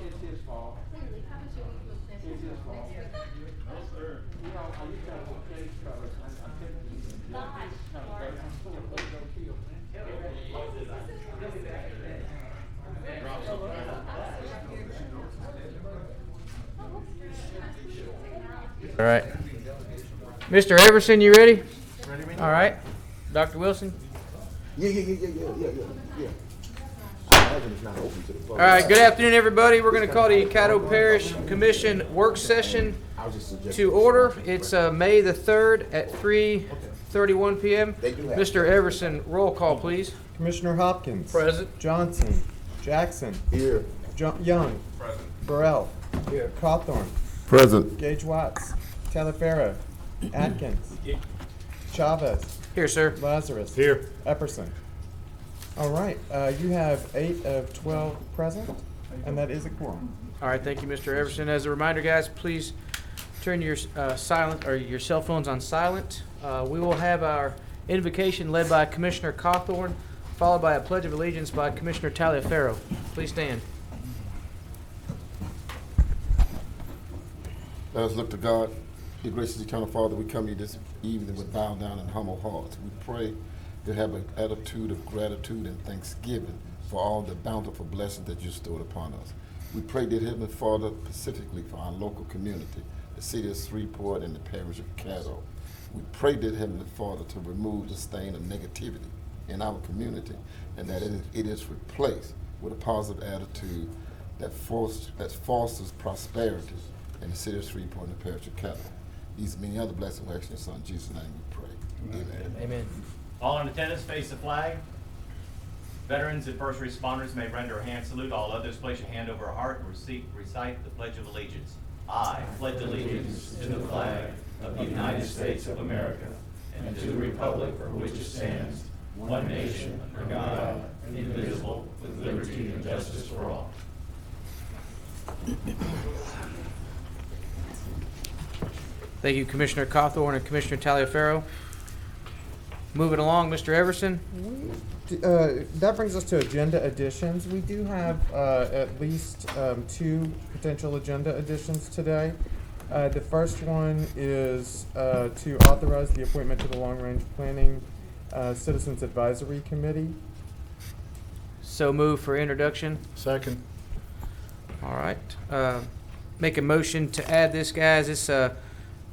It's his fault. It's his fault. No, sir. You know, I used to have a case covered. I All right. Mr. Everson, you ready? All right. Dr. Wilson? Yeah. All right. Good afternoon, everybody. We're going to call the Caddo Parish Commission work session to order. It's May the 3rd at 3:31 p.m. Mr. Everson, roll call, please. Commissioner Hopkins. Present. Johnson. Jackson. Here. Young. Present. Burrell. Here. Cawthorn. Present. Gage Watts. Talaferro. Atkins. Chavez. Here, sir. Lazarus. Here. Epperson. All right. You have 8 of 12 present, and that is a quorum. All right. Thank you, Mr. Everson. As a reminder, guys, please turn your silent or your cell phones on silent. We will have our invocation led by Commissioner Cawthorn, followed by a pledge of allegiance by Commissioner Taliaferro. Please stand. Let us look to God. Dear gracious eternal Father, we come to you this evening with bowed down and humble hearts. We pray that have an attitude of gratitude and thanksgiving for all the bountiful blessings that you bestowed upon us. We pray that Heavenly Father, specifically for our local community, the city of Shreveport and the parish of Caddo. We pray that Heavenly Father to remove the stain of negativity in our community, and that it is replaced with a positive attitude that fosters prosperity in the city of Shreveport and the parish of Caddo. These and many other blessings we ask in your Son, Jesus' name we pray. Amen. Amen. All in attendance, face the flag. Veterans and first responders may render a hand salute. All others, place your hand over a heart and recite the Pledge of Allegiance. I pledge allegiance to the flag of the United States of America and to the republic for which it stands, one nation, under God, indivisible, with liberty and justice for all. Thank you, Commissioner Cawthorn and Commissioner Taliaferro. Moving along, Mr. Everson. That brings us to agenda additions. We do have at least 2 potential agenda additions today. The first one is to authorize the appointment to the Long Range Planning Citizens Advisory Committee. So move for introduction. Second. All right. Make a motion to add this, guys. This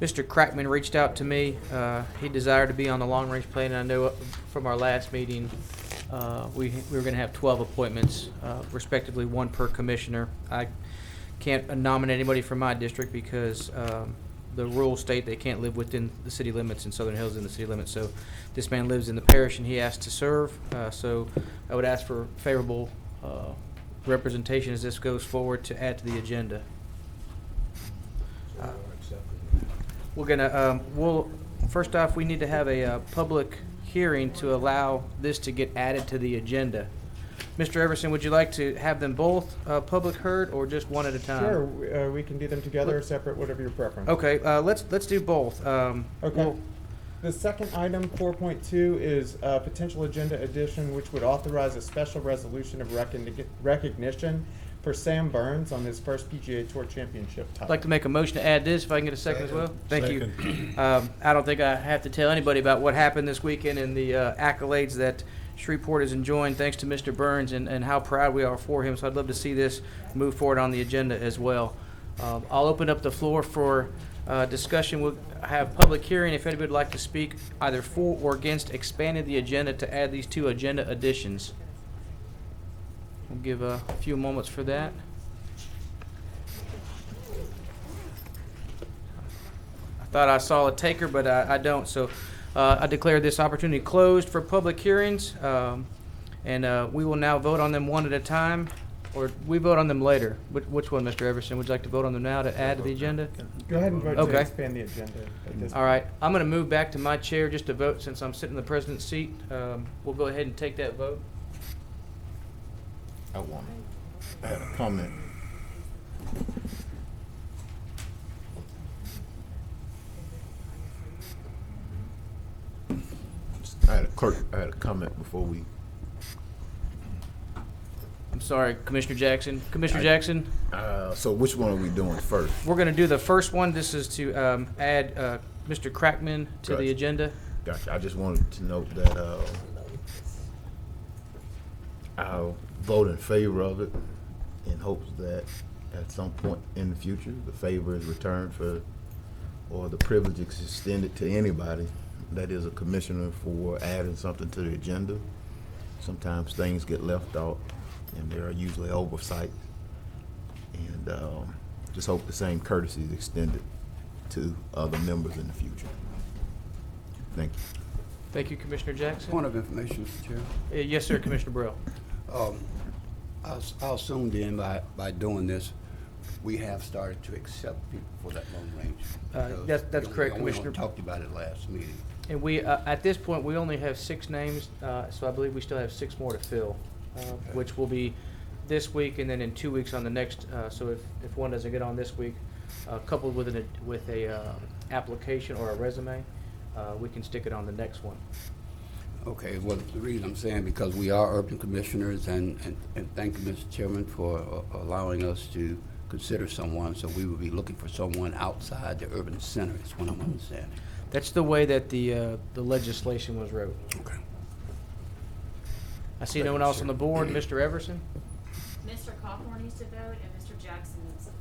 Mr. Crackman reached out to me. He desired to be on the long range plan. And I know from our last meeting we were going to have 12 appointments, respectively 1 per commissioner. I can't nominate anybody from my district because the rules state they can't live within the city limits, and Southern Hills in the city limits. So this man lives in the parish and he asked to serve. So I would ask for favorable representation as this goes forward to add to the agenda. We're gonna first off, we need to have a public hearing to allow this to get added to the agenda. Mr. Everson, would you like to have them both public heard or just one at a time? Sure, we can do them together or separate, whatever your preference. Okay, let's do both. Okay. The second item, 4.2, is a potential agenda addition which would authorize a special resolution of recognition for Sam Burns on his first PGA Tour Championship title. I'd like to make a motion to add this, if I can get a second as well. Thank you. I don't think I have to tell anybody about what happened this weekend and the accolades that Shreveport is enjoying thanks to Mr. Burns and how proud we are for him. So I'd love to see this move forward on the agenda as well. I'll open up the floor for discussion. We'll have public hearing if anybody would like to speak either for or against expanding the agenda to add these 2 agenda additions. We'll give a few moments for that. I thought I saw a taker, but I don't. So I declare this opportunity closed for public hearings, and we will now vote on them one at a time, or we vote on them later. Which one, Mr. Everson? Would you like to vote on them now to add to the agenda? Go ahead and vote Okay. to expand the agenda at this All right. I'm going to move back to my chair just to vote since I'm sitting in the president's seat. We'll go ahead and take that vote. I had a comment. I had a comment before we. sorry, Commissioner Jackson. Commissioner Jackson, So which one are we doing first? we're going to do the first one. This is to add Mr. Crackman to the Gotcha. agenda. Gotcha. I just wanted to note that I'll vote in favor of it in hopes that at some point in the future, the favor is returned or the privilege is extended to anybody that is a commissioner for adding something to the agenda. Sometimes things get left out, and there are usually oversight. And just hope the same courtesy is extended to other members in the future. Thank you. Thank you, Commissioner Jackson. Point of information, Mr. Chair. Yes, sir, Commissioner Burrell. I'll assume then by doing this, we have started to accept people for that long range. That's correct, Commissioner. We talked about it last meeting. And we, at this point, we only have 6 names, so I believe we still have 6 more to fill, which will be this week and then in 2 weeks on the next. So if one doesn't get on this week, coupled with a application or a resume, we can stick it on the next one. Okay, well, the reason I'm saying, because we are urban commissioners, and thank you, Mr. Chairman, for allowing us to consider someone, so we will be looking for someone outside the urban center, is what I'm understanding. That's the way that the legislation was wrote. Okay. I see no one else on the board. Mr. Everson? Mr. Cawthorn needs to vote, and Mr. Jackson needs to vote.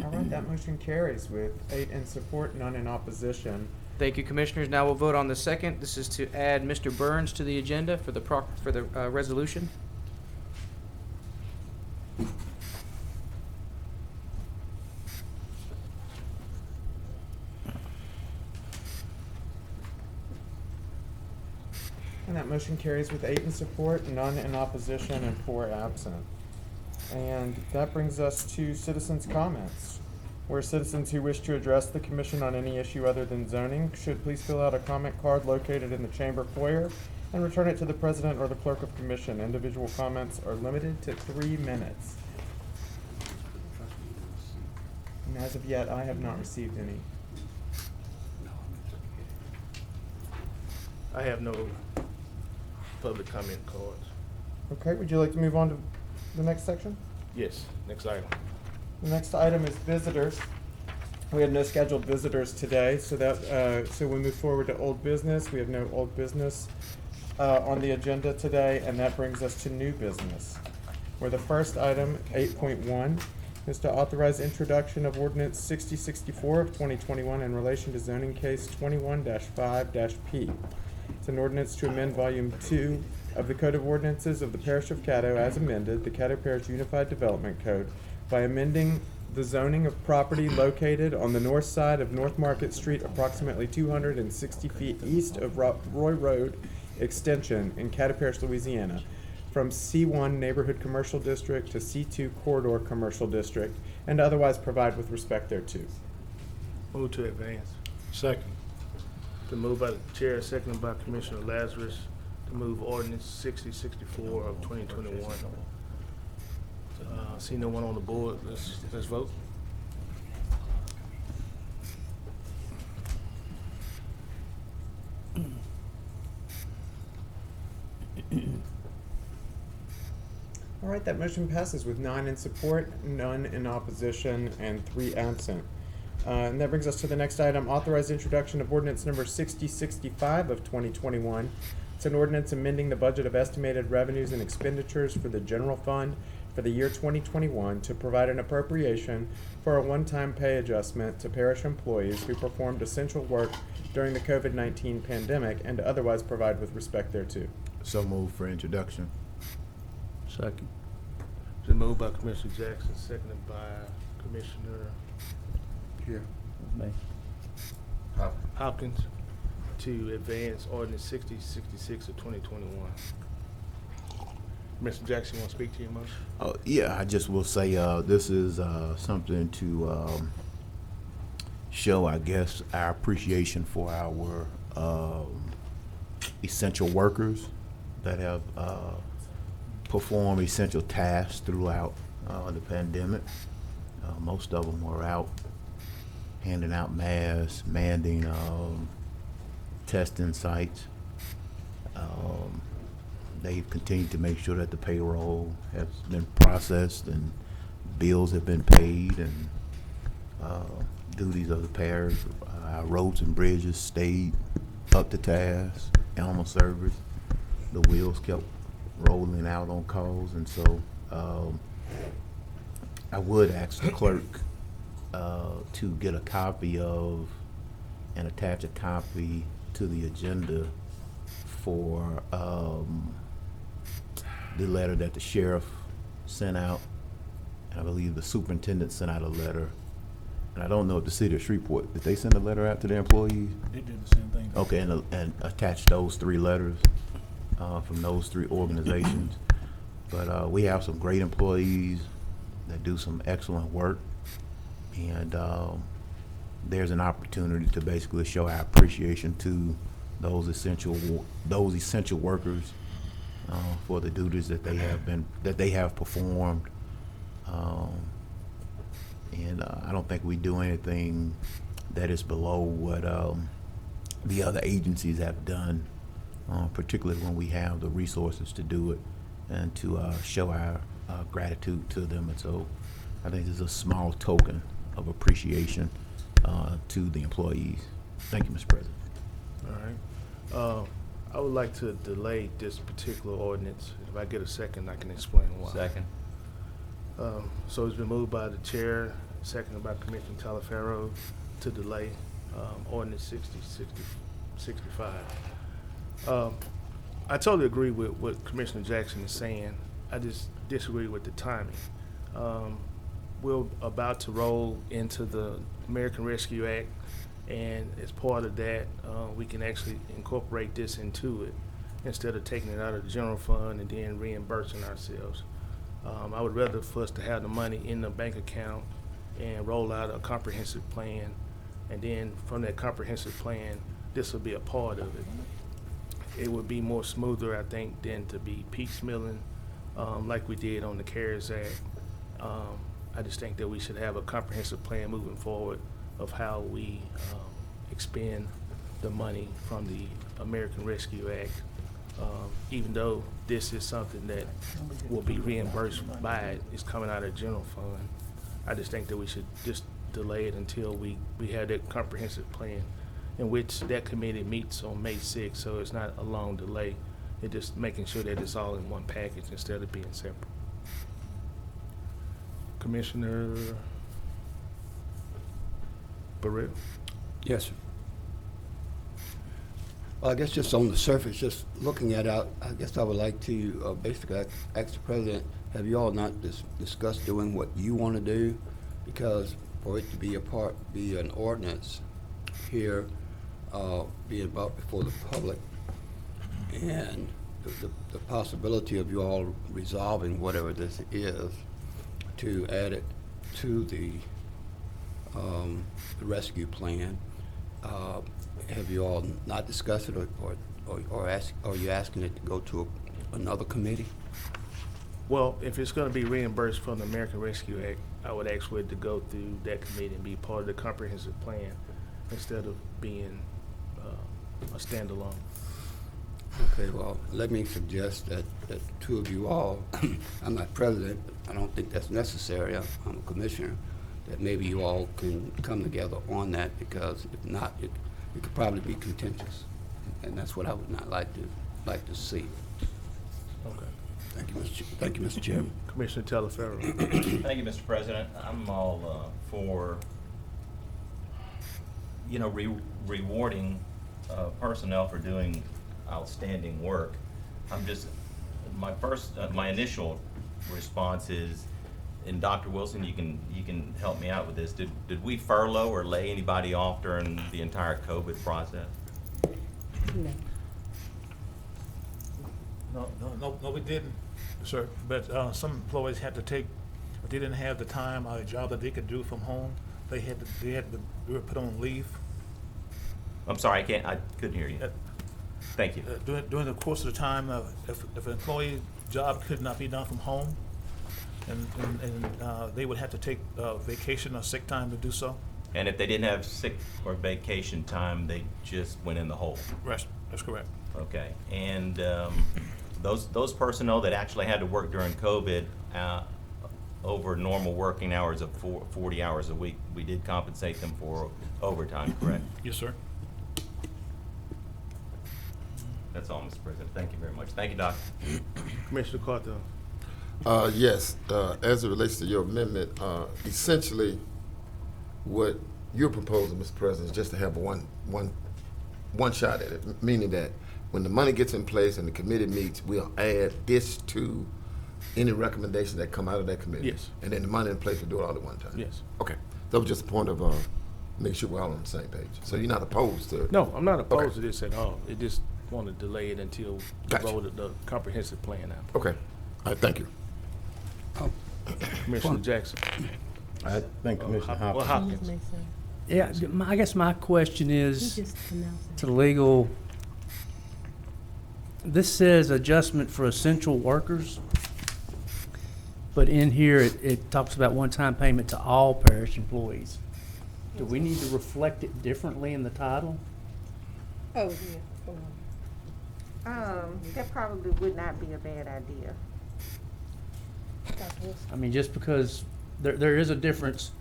All right, that motion carries with 8 in support, none in opposition. Thank you, Commissioners. Now we'll vote on the second. This is to add Mr. Burns to the agenda for the resolution. And that motion carries with 8 in support, none in opposition, and 4 absent. And that brings us to citizens' comments, where citizens who wish to address the commission on any issue other than zoning should please fill out a comment card located in the chamber foyer and return it to the president or the clerk of commission. Individual comments are limited to 3 minutes. And as of yet, I have not received any. I have no public comment cards. Okay, would you like to move on to the next section? Yes, next item. The next item is visitors. We had no scheduled visitors today, so we move forward to old business. We have no old business on the agenda today, and that brings us to new business, where the first item, 8.1, is to authorize introduction of Ordinance 6064 of 2021 in relation to zoning case 21-5-P. It's an ordinance to amend Volume 2 of the Code of Ordinances of the Parish of Caddo as amended, the Caddo Parish Unified Development Code, by amending the zoning of property located on the north side of North Market Street, approximately 260 feet east of Roy Road Extension in Caddo Parish, Louisiana, from C1 Neighborhood Commercial District to C2 Corridor Commercial District, and otherwise provide with respect thereto. Move to advance. Second. To move by the chair, seconded by Commissioner Lazarus, to move ordinance 6064 of 2021. See no one on the board. Let's vote. All right, that motion passes with 9 in support, none in opposition, and 3 absent. And that brings us to the next item, authorized introduction of ordinance number 6065 of 2021. It's an ordinance amending the budget of estimated revenues and expenditures for the general fund for the year 2021 to provide an appropriation for a one-time pay adjustment to parish employees who performed essential work during the COVID-19 pandemic and to otherwise provide with respect thereto. So moved for introduction. Second. To move by Commissioner Jackson, seconded by Commissioner Here. Hopkins, to advance ordinance 6066 of 2021. Mr. Jackson, want to speak to your motion? Yeah, I just will say this is something to show, I guess, our appreciation for our essential workers that have performed essential tasks throughout the pandemic. Most of them were out handing out masks, manning testing sites, They've continued to make sure that the payroll has been processed and bills have been paid, and duties of the parish, our roads and bridges stayed up to task, animal service, the wheels kept rolling out on calls, and so I would ask the clerk to get a copy of and attach a copy to the agenda for the letter that the sheriff sent out. I believe the superintendent sent out a letter. And I don't know if the city of Shreveport, did they send a letter out to their employees? They did the same thing. Okay, and attach those 3 letters from those 3 organizations. But we have some great employees that do some excellent work. And there's an opportunity to basically show our appreciation to those essential workers for the duties that they have performed. And I don't think we do anything that is below what the other agencies have done, particularly when we have the resources to do it and to show our gratitude to them. And so I think this is a small token of appreciation to the employees. Thank you, Mr. President. All right. I would like to delay this particular ordinance. If I get a second, I can explain why. Second. So it's been moved by the chair, seconded by Commissioner Talaferro to delay ordinance 6065. I totally agree with what Commissioner Jackson is saying. I just disagree with the timing. We're about to roll into the American Rescue Act, and as part of that, we can actually incorporate this into it instead of taking it out of the general fund and then reimbursing ourselves. I would rather for us to have the money in the bank account and roll out a comprehensive plan, and then from that comprehensive plan, this will be a part of it. It would be more smoother, I think, than to be piecemealing like we did on the CARES Act. I just think that we should have a comprehensive plan moving forward of how we expend the money from the American Rescue Act. Even though this is something that will be reimbursed by it, it's coming out of the general fund. I just think that we should just delay it until we have that comprehensive plan, in which that committee meets on May 6th, so it's not a long delay. It's just making sure that it's all in one package instead of being separate. Commissioner Burrell? Yes, sir. Well, I guess just on the surface, just looking at it, I guess I would like to basically ask the president, have you all not discussed doing what you want to do? Because for it to be an ordinance here, being brought before the public, and the possibility of you all resolving whatever this is, to add it to the rescue plan. Have you all not discussed it, or are you asking it to go to another committee? Well, if it's going to be reimbursed from the American Rescue Act, I would ask for it to go through that committee and be part of the comprehensive plan instead of being a standalone. Okay, well, let me suggest that two of you all, I'm not president, but I don't think that's necessary, I'm a commissioner, that maybe you all can come together on that, because if not, it could probably be contentious, and that's what I would not like to see. Okay. Thank you, Mr. Chairman. Commissioner Talaferro. Thank you, Mr. President. I'm all for, rewarding personnel for doing outstanding work. My initial response is, and Dr. Wilson, you can help me out with this. Did we furlough or lay anybody off during the entire COVID process? No, we didn't, sir. But some employees had to take, if they didn't have the time or a job that they could do from home, they were put on leave. I'm sorry, I couldn't hear you. Thank you. During the course of the time, if an employee's job could not be done from home, and they would have to take vacation or sick time to do so. And if they didn't have sick or vacation time, they just went in the hole. That's correct. Okay. And Those personnel that actually had to work during COVID over normal working hours of 40 hours a week, we did compensate them for overtime, correct? Yes, sir. That's all, Mr. President. Thank you very much. Thank you, Doc. Commissioner Carter. Yes, as it relates to your amendment, essentially, what you're proposing, Mr. President, is just to have one shot at it, meaning that when the money gets in place and the committee meets, we'll add this to any recommendations that come out of that committee. Yes. And then the money in place, we'll do it all at one time. Yes. Okay, that was just a point of make sure we're all on the same page. So you're not opposed to it? No, I'm not opposed Okay. to this at all. It just want to delay it until we Gotcha. roll the comprehensive plan out. Okay, all right, thank you. Commissioner Jackson. I think Commissioner Well, Hopkins. Hopkins. Yeah, I guess my question is to the legal, this says adjustment for essential workers, but in here it talks about one-time payment to all parish employees. Do we need to reflect it differently in the title? Oh, yeah. That probably would not be a bad idea. I mean, just because there is a difference.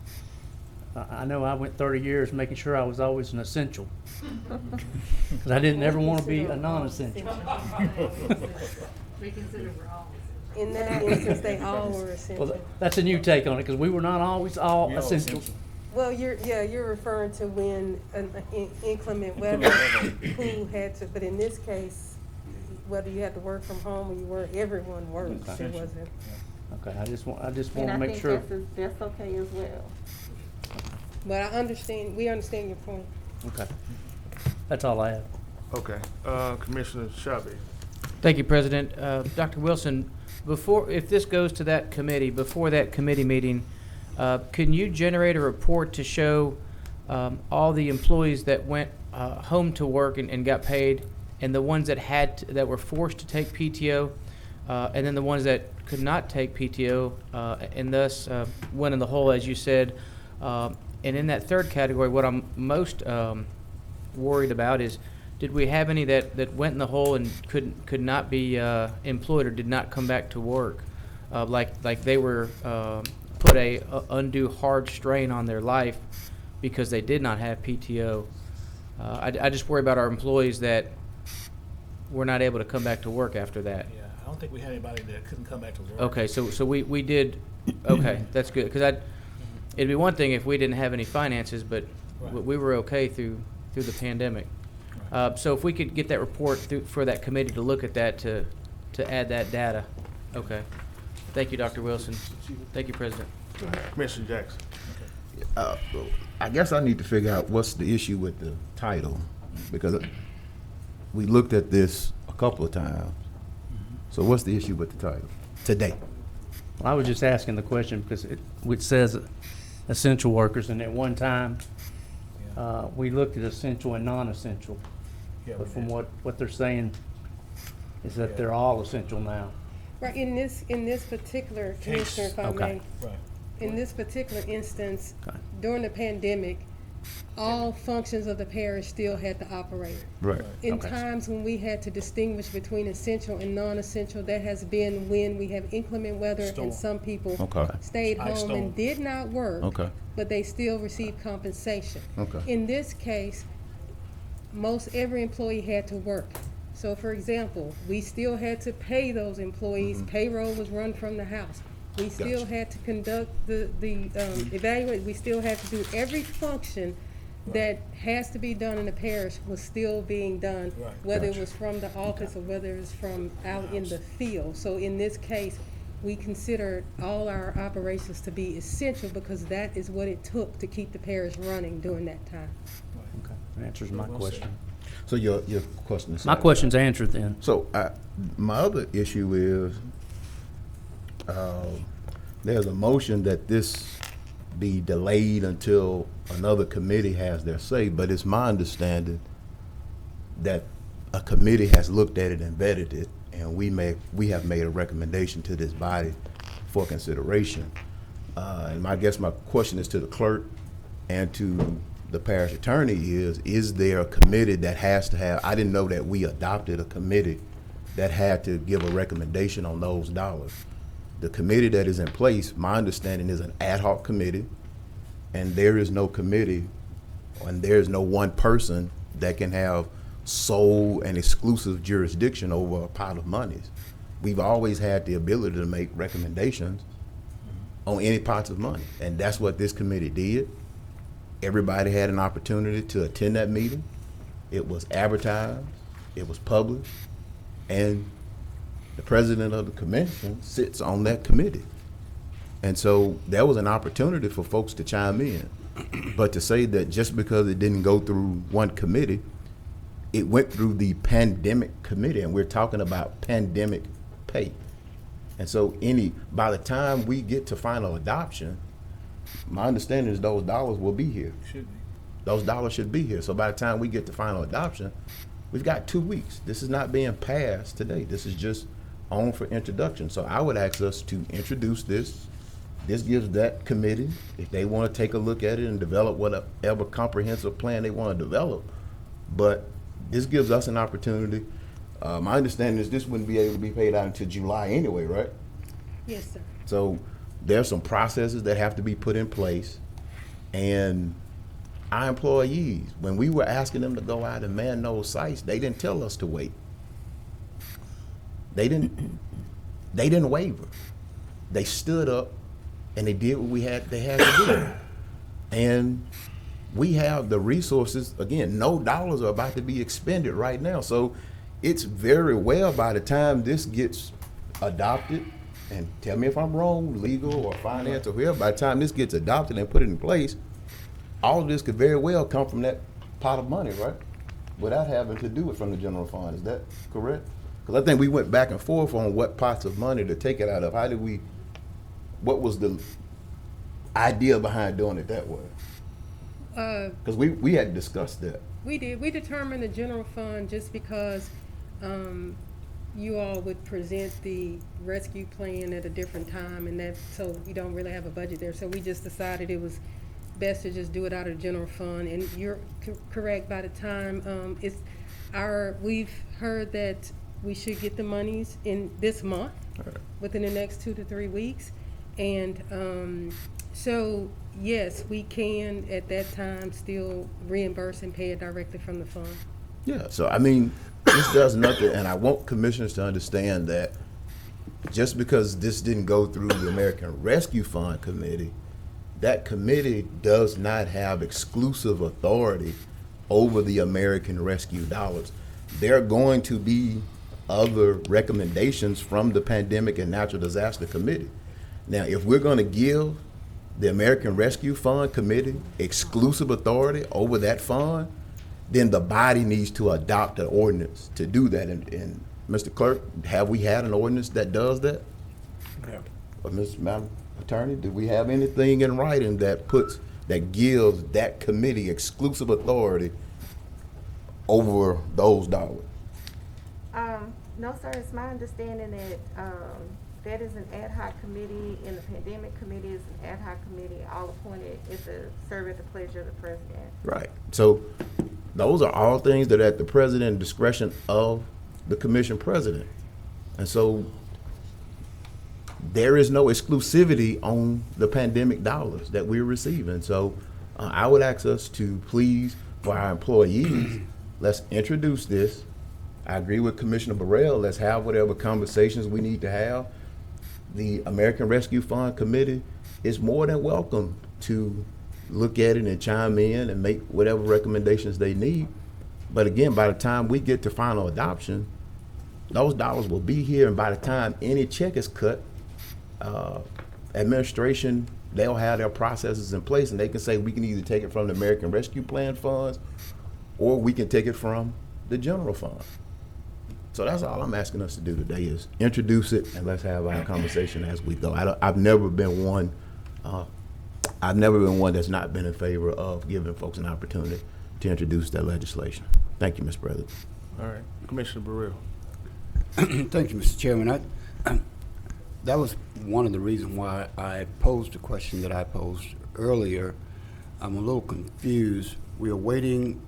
I know I went 30 years making sure I was always an essential. Because I didn't ever want to be a non-essential. We consider we're all essential. In that instance, they all were essential. Well, that's a new take on it, because we were not always all essentials. Well, you're referring to when an inclement weather, who had to, but in this case, whether you had to work from home or you weren't, everyone worked. Okay. It wasn't. Okay, I just want And to I make think sure. that's okay as well. But we understand your point. Okay, that's all I have. Okay, Commissioner Chavez. Thank you, President. Dr. Wilson, if this goes to that committee, before that committee meeting, can you generate a report to show all the employees that went home to work and got paid, and the ones that were forced to take PTO, and then the ones that could not take PTO, and thus went in the hole, as you said? And in that third category, what I'm most worried about is, did we have any that went in the hole and could not be employed or did not come back to work, like they were put a undue hard strain on their life because they did not have PTO? I just worry about our employees that were not able to come back to work after that. Yeah, I don't think we had anybody that couldn't come back to work. Okay, so we did. Okay, that's good, because it'd be one thing if we didn't have any finances, but Right. we were okay through the pandemic. Right. So if we could get that report for that committee to look at that, to add that data. Okay. Thank you, Dr. Wilson. Thank you, President. Commissioner Jackson. I guess I need to figure out what's the issue with the title, because we looked at this a couple of times. So what's the issue with the title today? Well, I was just asking the question because it says essential workers, and at one time, we looked at essential and non-essential. Yeah, But we from did. what they're saying is that they're all essential now. Right, in this particular, Commissioner, if I Okay. may, Right. in this particular instance, Okay. during the pandemic, all functions of the parish still had to operate. Right. In Okay. times when we had to distinguish between essential and non-essential, that has been when we have inclement weather Storm. and some people Okay. stayed Ice home and storm. did not work. Okay. But they still received compensation. Okay. In this case, most every employee had to work. So for example, we still had to pay those employees, payroll was run from the house. We still Gotcha. had to conduct the evaluate, we still had to do every function that has to be done in the parish was still being done, Right. whether it Gotcha. was from the office or whether it was from out in the field. So in this case, we considered all our operations to be essential because that is what it took to keep the parish running during that time. Okay. That answers my Well question. So your question is? My question's answered then. So my other issue is, there's a motion that this be delayed until another committee has their say, but it's my understanding that a committee has looked at it and vetted it, and we have made a recommendation to this body for consideration. And I guess my question is to the clerk and to the parish attorney is there a committee that has to have, I didn't know that we adopted a committee that had to give a recommendation on those dollars. The committee that is in place, my understanding, is an ad hoc committee, and there is no committee, and there is no one person that can have sole and exclusive jurisdiction over a pot of monies. We've always had the ability to make recommendations on any pots of money, and that's what this committee did. Everybody had an opportunity to attend that meeting. It was advertised, it was published, and the president of the commission sits on that committee. And so there was an opportunity for folks to chime in. But to say that just because it didn't go through one committee, it went through the pandemic committee, and we're talking about pandemic pay. And so by the time we get to final adoption, my understanding is those dollars will be here. Should be. Those dollars should be here. So by the time we get to final adoption, we've got 2 weeks. This is not being passed today. This is just on for introduction. So I would ask us to introduce this. This gives that committee, if they want to take a look at it and develop whatever comprehensive plan they want to develop. But this gives us an opportunity. My understanding is this wouldn't be able to be paid out until July anyway, right? Yes, sir. So there's some processes that have to be put in place. And our employees, when we were asking them to go out and man those sites, they didn't tell us to wait. They didn't waver. They stood up and they did what they had to do. And we have the resources. Again, no dollars are about to be expended right now. So it's very well, by the time this gets adopted, and tell me if I'm wrong, legal or finance or whoever, by the time this gets adopted and put in place, all of this could very well come from that pot of money, right? Without having to do it from the general fund. Is that correct? Because I think we went back and forth on what pots of money to take it out of. What was the idea behind doing it that way? Because we had discussed that. We did. We determined the general fund just because you all would present the rescue plan at a different time, and so we don't really have a budget there. So we just decided it was best to just do it out of the general fund. And you're correct. By the time we've heard that we should get the monies in this month, within the next 2 to 3 weeks, and so yes, we can at that time still reimburse and pay it directly from the fund. Yeah, so I mean, this does nothing, and I want commissioners to understand that just because this didn't go through the American Rescue Fund Committee, that committee does not have exclusive authority over the American Rescue dollars. There are going to be other recommendations from the Pandemic and Natural Disaster Committee. Now, if we're going to give the American Rescue Fund Committee exclusive authority over that fund, then the body needs to adopt an ordinance to do that. And Mr. Clerk, have we had an ordinance that does that? Yeah. Or Madam Attorney, do we have anything in writing that gives that committee exclusive authority over those dollars? No, sir, it's my understanding that, that is an ad hoc committee, and the pandemic committee is an ad hoc committee, all appointed is to serve at the pleasure of the president. Right. So those are all things that are at the president discretion of the commission president. And so there is no exclusivity on the pandemic dollars that we're receiving. So I would ask us to please, for our employees, let's introduce this. I agree with Commissioner Burrell. Let's have whatever conversations we need to have. The American Rescue Fund Committee is more than welcome to look at it and chime in and make whatever recommendations they need. But again, by the time we get to final adoption, those dollars will be here, and by the time any check is cut, administration, they'll have their processes in place, and they can say we can either take it from the American Rescue Plan funds or we can take it from the general fund. So that's all I'm asking us to do today is introduce it, and let's have our conversation as we go. I've never been one that's not been in favor of giving folks an opportunity to introduce that legislation. Thank you, Mr. President. All right, Commissioner Burrell. Thank you, Mr. Chairman. That was one of the reasons why I posed the question that I posed earlier. I'm a little confused. We are waiting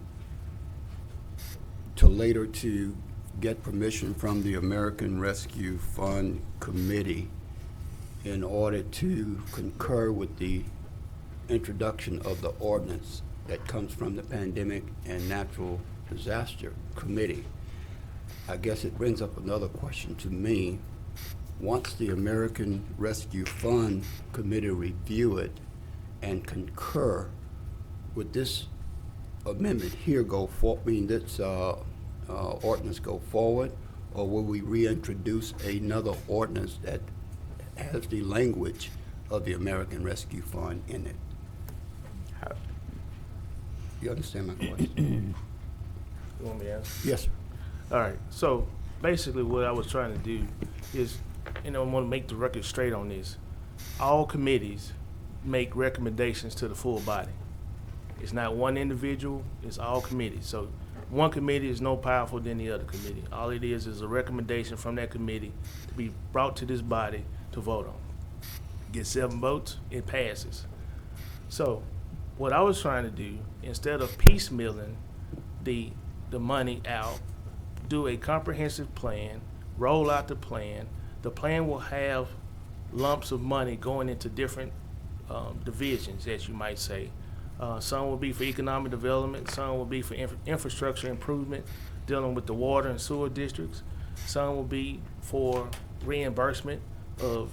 till later to get permission from the American Rescue Fund Committee in order to concur with the introduction of the ordinance that comes from the Pandemic and Natural Disaster Committee. I guess it brings up another question to me. Once the American Rescue Fund Committee review it and concur, would this amendment here go for, this ordinance go forward, or will we reintroduce another ordinance that has the language of the American Rescue Fund in it? You understand my question? You want me to answer? Yes, sir. All right, so basically what I was trying to do is, I want to make the record straight on this. All committees make recommendations to the full body. It's not one individual, it's all committees. So one committee is no powerful than the other committee. All it is a recommendation from that committee to be brought to this body to vote on. Get 7 votes, it passes. So what I was trying to do, instead of piecemealing the money out, do a comprehensive plan, roll out the plan. The plan will have lumps of money going into different divisions, as you might say. Some will be for economic development, some will be for infrastructure improvement, dealing with the water and sewer districts. Some will be for reimbursement of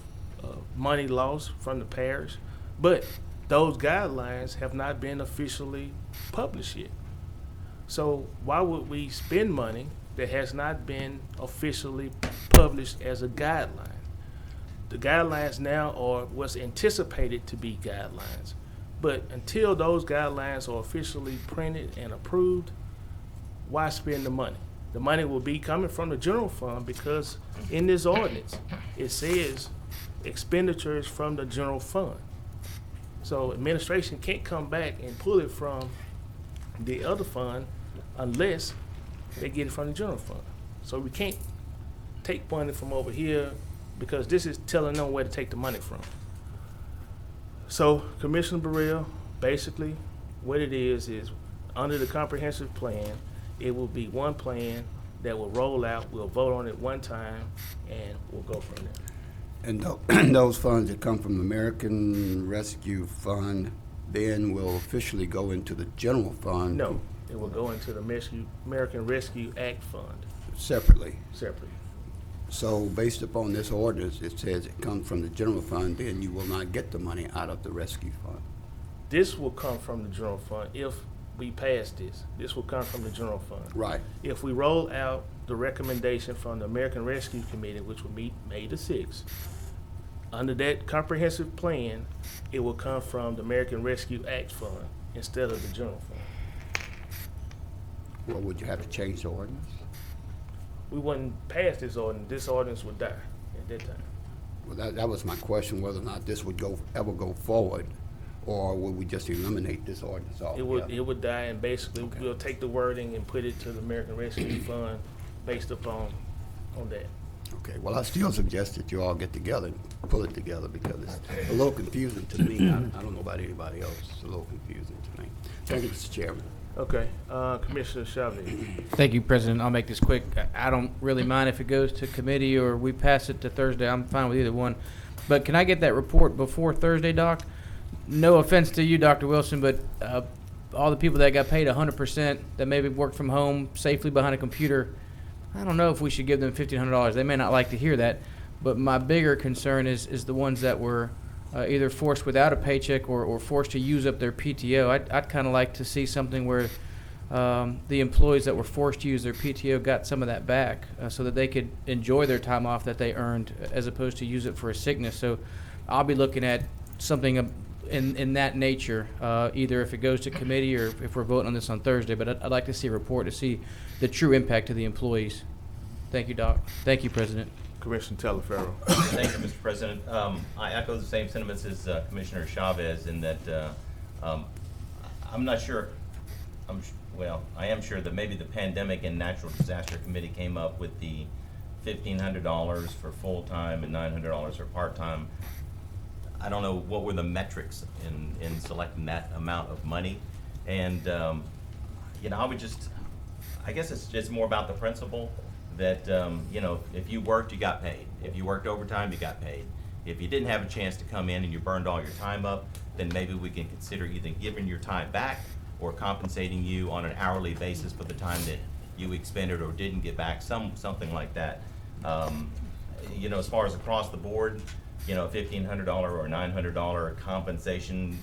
money lost from the parish. But those guidelines have not been officially published yet. So why would we spend money that has not been officially published as a guideline? The guidelines now are what's anticipated to be guidelines. But until those guidelines are officially printed and approved, why spend the money? The money will be coming from the general fund because in this ordinance, it says expenditures from the general fund. So administration can't come back and pull it from the other fund unless they get it from the general fund. So we can't take money from over here because this is telling them where to take the money from. So Commissioner Burrell, basically what it is under the comprehensive plan, it will be one plan that will roll out, we'll vote on it one time, and we'll go from there. And those funds that come from the American Rescue Fund then will officially go into the general fund? No, it will go into the American Rescue Act Fund Separately. So based upon this ordinance, it says it comes from the general fund, then you will not get the money out of the rescue fund. This will come from the general fund if we pass this. This will come from the general fund. Right. If we roll out the recommendation from the American Rescue Committee, which will meet May the 6th, under that comprehensive plan, it will come from the American Rescue Act Fund instead of the general fund. Well, would you have to change the ordinance? We wouldn't pass this ordinance would die at that time. Well, that was my question, whether or not this would ever go forward, or would we just eliminate this ordinance altogether? It would die, and basically we'll take the wording and put it to the American Rescue Fund based upon that. Okay, well, I still suggest that you all get together and pull it together because it's a little confusing to me. I don't know about anybody else. It's a little confusing to me. Thank you, Mr. Chairman. Okay, Commissioner Chavez. Thank you, President. I'll make this quick. I don't really mind if it goes to committee or we pass it to Thursday. I'm fine with either one. But can I get that report before Thursday, Doc? No offense to you, Dr. Wilson, but all the people that got paid 100% that maybe worked from home safely behind a computer, I don't know if we should give them $1,500. They may not like to hear that, but my bigger concern is the ones that were either forced without a paycheck or forced to use up their PTO. I'd kind of like to see something where the employees that were forced to use their PTO got some of that back so that they could enjoy their time off that they earned as opposed to use it for a sickness. So I'll be looking at something in that nature, either if it goes to committee or if we're voting on this on Thursday. But I'd like to see a report to see the true impact to the employees. Thank you, Doc. Thank you, President. Commissioner Talaferro. Thank you, Mr. President. I echo the same sentiments as Commissioner Chavez in that I'm not sure, I am sure that maybe the Pandemic and Natural Disaster Committee came up with the $1,500 for full-time and $900 for part-time. I don't know what were the metrics in selecting that amount of money. And, I would I guess it's more about the principle that, you know, if you worked, you got paid. If you worked overtime, you got paid. If you didn't have a chance to come in and you burned all your time up, then maybe we can consider either giving your time back or compensating you on an hourly basis for the time that you expended or didn't get back, something like that. You know, as far as across the board, you know, $1,500 or $900 compensation,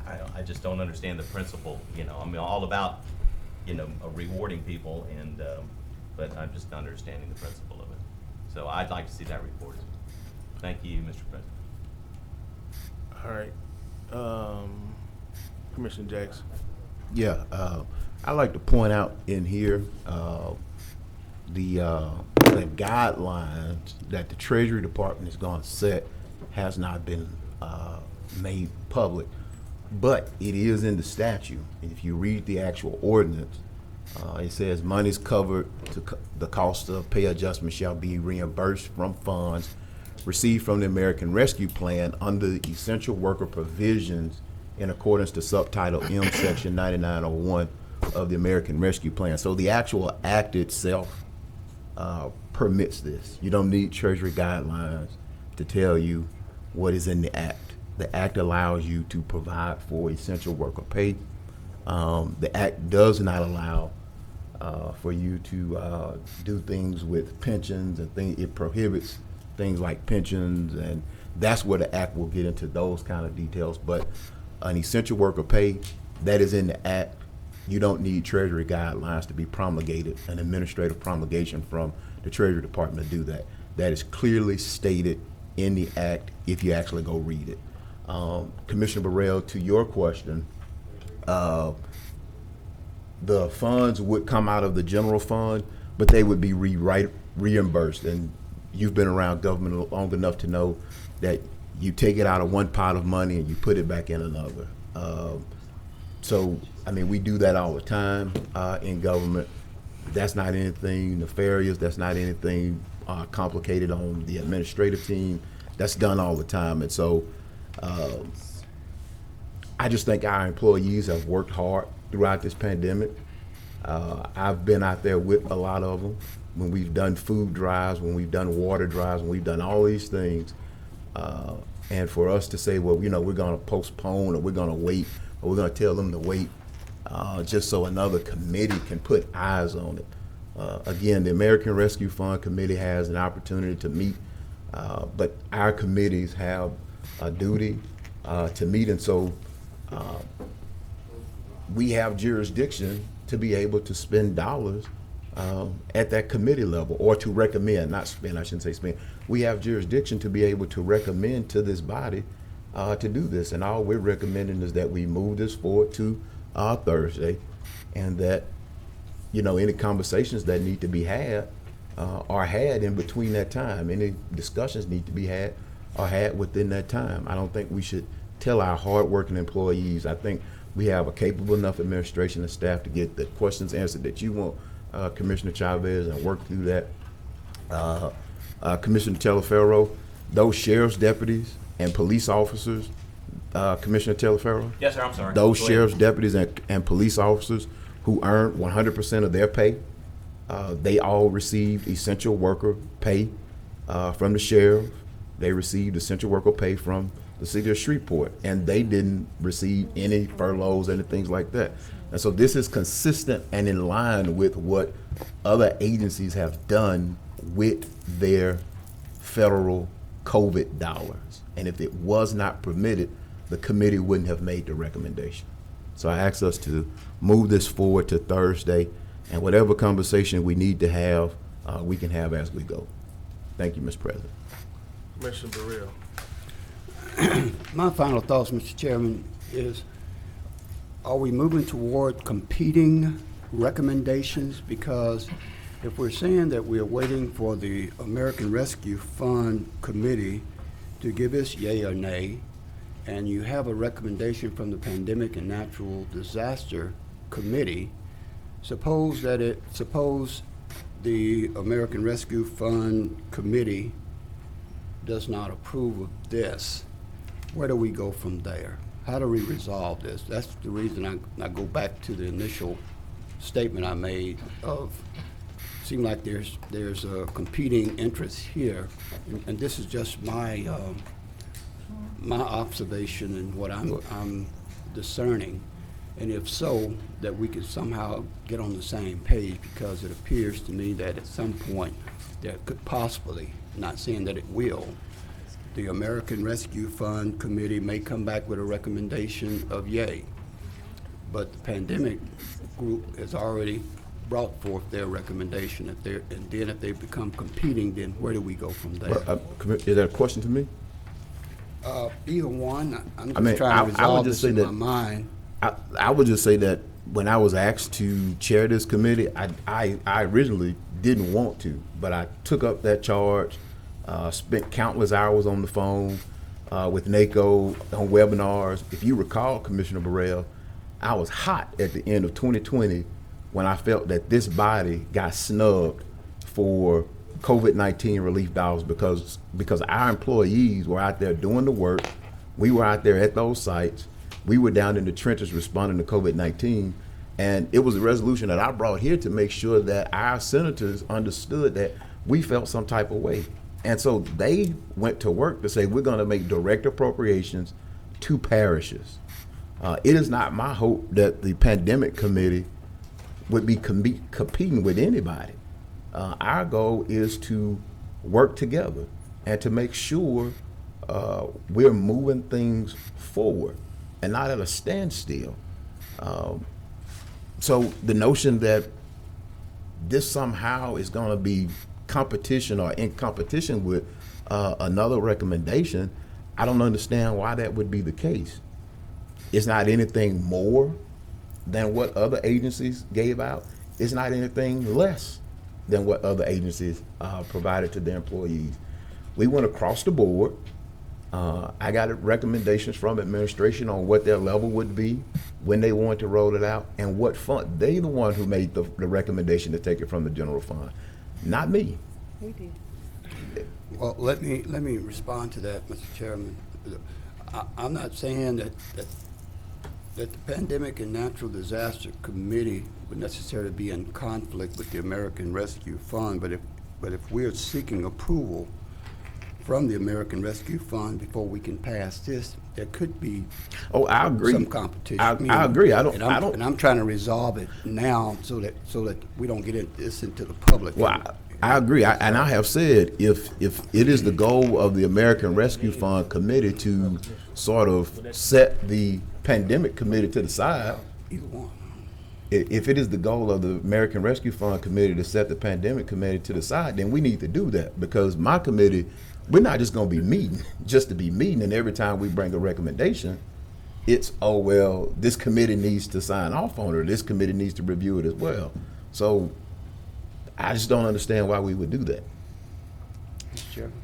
I just don't understand the principle. You know, I'm all about, you know, rewarding people, and but I'm just not understanding the principle of it. So I'd like to see that reported. Thank you, Mr. President. All right. Commissioner Jackson. Yeah, I like to point out in here, the guidelines that the Treasury Department is going to set has not been made public, but it is in the statute. And if you read the actual ordinance, it says monies covered to the cost of pay adjustment shall be reimbursed from funds received from the American Rescue Plan under the essential worker provisions in accordance to subtitle M, section 9901 of the American Rescue Plan. So the actual act itself permits this. You don't need Treasury guidelines to tell you what is in the act. The act allows you to provide for essential worker pay. The act does not allow for you to do things with pensions and things. It prohibits things like pensions, and that's where the act will get into those kind of details. But an essential worker pay, that is in the act. You don't need Treasury guidelines to be promulgated, an administrative promulgation from the Treasury Department to do that. That is clearly stated in the act if you actually go read it. Commissioner Burrell, to your question, the funds would come out of the general fund, but they would be reimbursed. And you've been around government long enough to know that you take it out of one pot of money and you put it back in another. So, I mean, we do that all the time in government. That's not anything nefarious. That's not anything complicated on the administrative team. That's done all the time. And so I just think our employees have worked hard throughout this pandemic. I've been out there with a lot of them when we've done food drives, when we've done water drives, when we've done all these things. And for us to say, well, you know, we're going to postpone or we're going to wait or we're going to tell them to wait just so another committee can put eyes on it. Again, the American Rescue Fund Committee has an opportunity to meet, but our committees have a duty to meet, and so we have jurisdiction to be able to spend dollars at that committee level, or to recommend, not spend, I shouldn't say spend. We have jurisdiction to be able to recommend to this body to do this, and all we're recommending is that we move this forward to Thursday, and that, you know, any conversations that need to be had are had in between that time. Any discussions need to be had are had within that time. I don't think we should tell our hardworking employees. I think we have a capable enough administration and staff to get the questions answered that you want, Commissioner Chavez, and work through that. Commissioner Teleferro, those sheriff's deputies and police officers, Commissioner Teleferro? Yes, sir, I'm sorry. Those Go ahead. sheriff's deputies and police officers who earn 100% of their pay, they all received essential worker pay from the sheriff. They received essential worker pay from the city of Shreveport, and they didn't receive any furloughs and things like that. And so this is consistent and in line with what other agencies have done with their federal COVID dollars. And if it was not permitted, the committee wouldn't have made the recommendation. So I ask us to move this forward to Thursday, and whatever conversation we need to have, we can have as we go. Thank you, Mr. President. Commissioner Burrell. My final thoughts, Mr. Chairman, is are we moving toward competing recommendations? Because if we're saying that we're waiting for the American Rescue Fund Committee to give us yay or nay, and you have a recommendation from the Pandemic and Natural Disaster Committee, suppose the American Rescue Fund Committee does not approve of this, where do we go from there? How do we resolve this? That's the reason I go back to the initial statement I made of seem like there's a competing interest here, and this is just my my observation and what I'm discerning. And if so, that we could somehow get on the same page, because it appears to me that at some point there could possibly, not saying that it will, the American Rescue Fund Committee may come back with a recommendation of yay. But the pandemic group has already brought forth their recommendation. And then if they become competing, then where do we go from there? Is that a question to me? Either one, I'm I mean, just trying to I would resolve just this say in that- my mind. I would just say that when I was asked to chair this committee, I originally didn't want to, but I took up that charge, spent countless hours on the phone with NACO on webinars. If you recall, Commissioner Burrell, I was hot at the end of 2020 when I felt that this body got snubbed for COVID-19 relief dollars because our employees were out there doing the work. We were out there at those sites. We were down in the trenches responding to COVID-19, and it was a resolution that I brought here to make sure that our senators understood that we felt some type of way. And so they went to work to say, we're gonna make direct appropriations to parishes. It is not my hope that the pandemic committee would be competing with anybody. Our goal is to work together and to make sure we're moving things forward and not at a standstill. So the notion that this somehow is going to be competition or in competition with another recommendation, I don't understand why that would be the case. It's not anything more than what other agencies gave out. It's not anything less than what other agencies provided to their employees. We went across the board. I got recommendations from administration on what their level would be, when they wanted to roll it out, and what fund. They the one who made the recommendation to take it from the general fund, not me. We did. Well, let me respond to that, Mr. Chairman. I'm not saying that the Pandemic and Natural Disaster Committee would necessarily be in conflict with the American Rescue Fund, but if we're seeking approval from the American Rescue Fund before we can pass this, there could be I agree. some competition. I agree. And I'm trying to resolve it now so that we don't get this into the public. Well, I agree. And I have said if it is the goal of the American Rescue Fund Committee to sort of set the pandemic committee to the side, Either one. if it is the goal of the American Rescue Fund Committee to set the pandemic committee to the side, then we need to do that, because my committee, we're not just going to be meeting just to be meeting, and every time we bring a recommendation, it's, oh, well, this committee needs to sign off on it, or this committee needs to review it as well. So I just don't understand why we would do that. Mr. Chairman.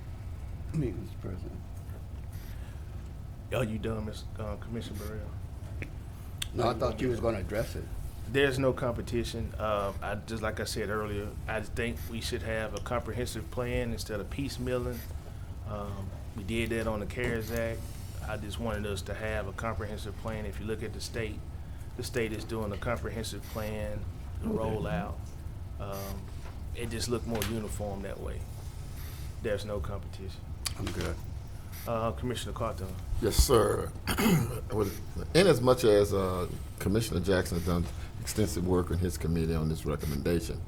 Mr. President. Are you done, Commissioner Burrell? No, I thought you was going to address it. There's no competition. Just like I said earlier, I just think we should have a comprehensive plan instead of piecemealing. We did that on the CARES Act. I just wanted us to have a comprehensive plan. If you look at the state is doing a comprehensive plan to roll out. It just looked more uniform that way. There's no competition. I'm good. Commissioner Carter. Yes, sir. In as much as Commissioner Jackson has done extensive work in his committee on this recommendation,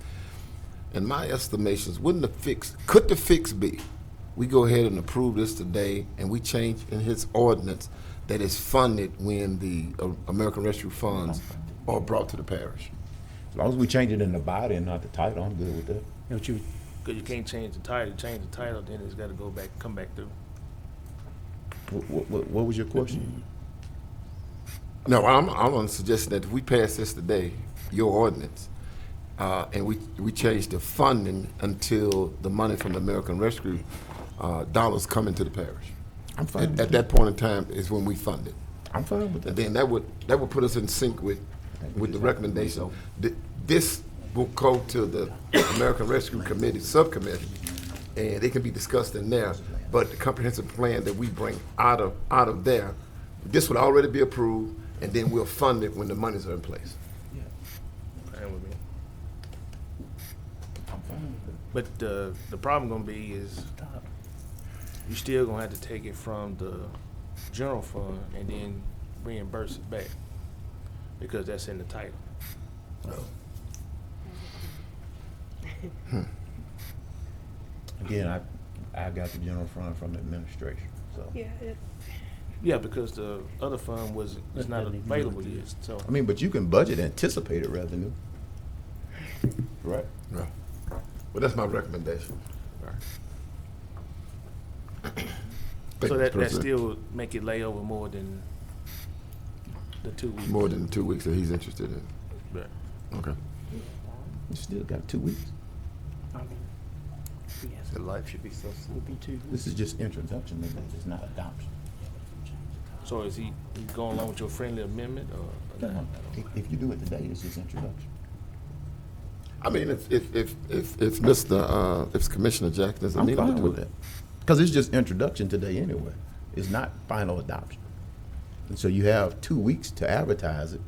in my estimations, could the fix be, we go ahead and approve this today and we change in his ordinance that is funded when the American Rescue Funds are brought to the parish? As long as we change it in the body and not the title, I'm good with that. Because you can't change the title. Change the title, then it's got to come back through. What was your question? No, I'm going to suggest that if we pass this today, your ordinance, and we change the funding until the money from the American Rescue dollars come into the parish. I'm fine. At that point in time is when we fund it. I'm fine with that. And then that would put us in sync with the recommendation. This will go to the American Rescue Committee subcommittee, and it can be discussed in there. But the comprehensive plan that we bring out of there, this would already be approved, and then we'll fund it when the monies are in place. Fine with me. But the problem gonna be is you still gonna have to take it from the general fund and then reimburse it back because that's in the title. Again, I got the general fund from the administration, so. Yeah, Yeah, because the other fund is not available yet, so. I mean, but you can budget anticipated revenue. Right. Right. Well, that's my recommendation. Thank So you, that President. still would make it lay over more than the 2 weeks. More than 2 weeks that he's interested in. Right. Okay. You still got 2 weeks. I mean, yes, The life should be so it would be 2 weeks. This is just introduction, maybe it's not adoption. So is he going along with your friendly amendment or not? If you do it today, it's just introduction. I mean, if Commissioner Jackson doesn't I'm need to fine do with it. that. Because it's just introduction today anyway. It's not final adoption. And so you have 2 weeks to advertise it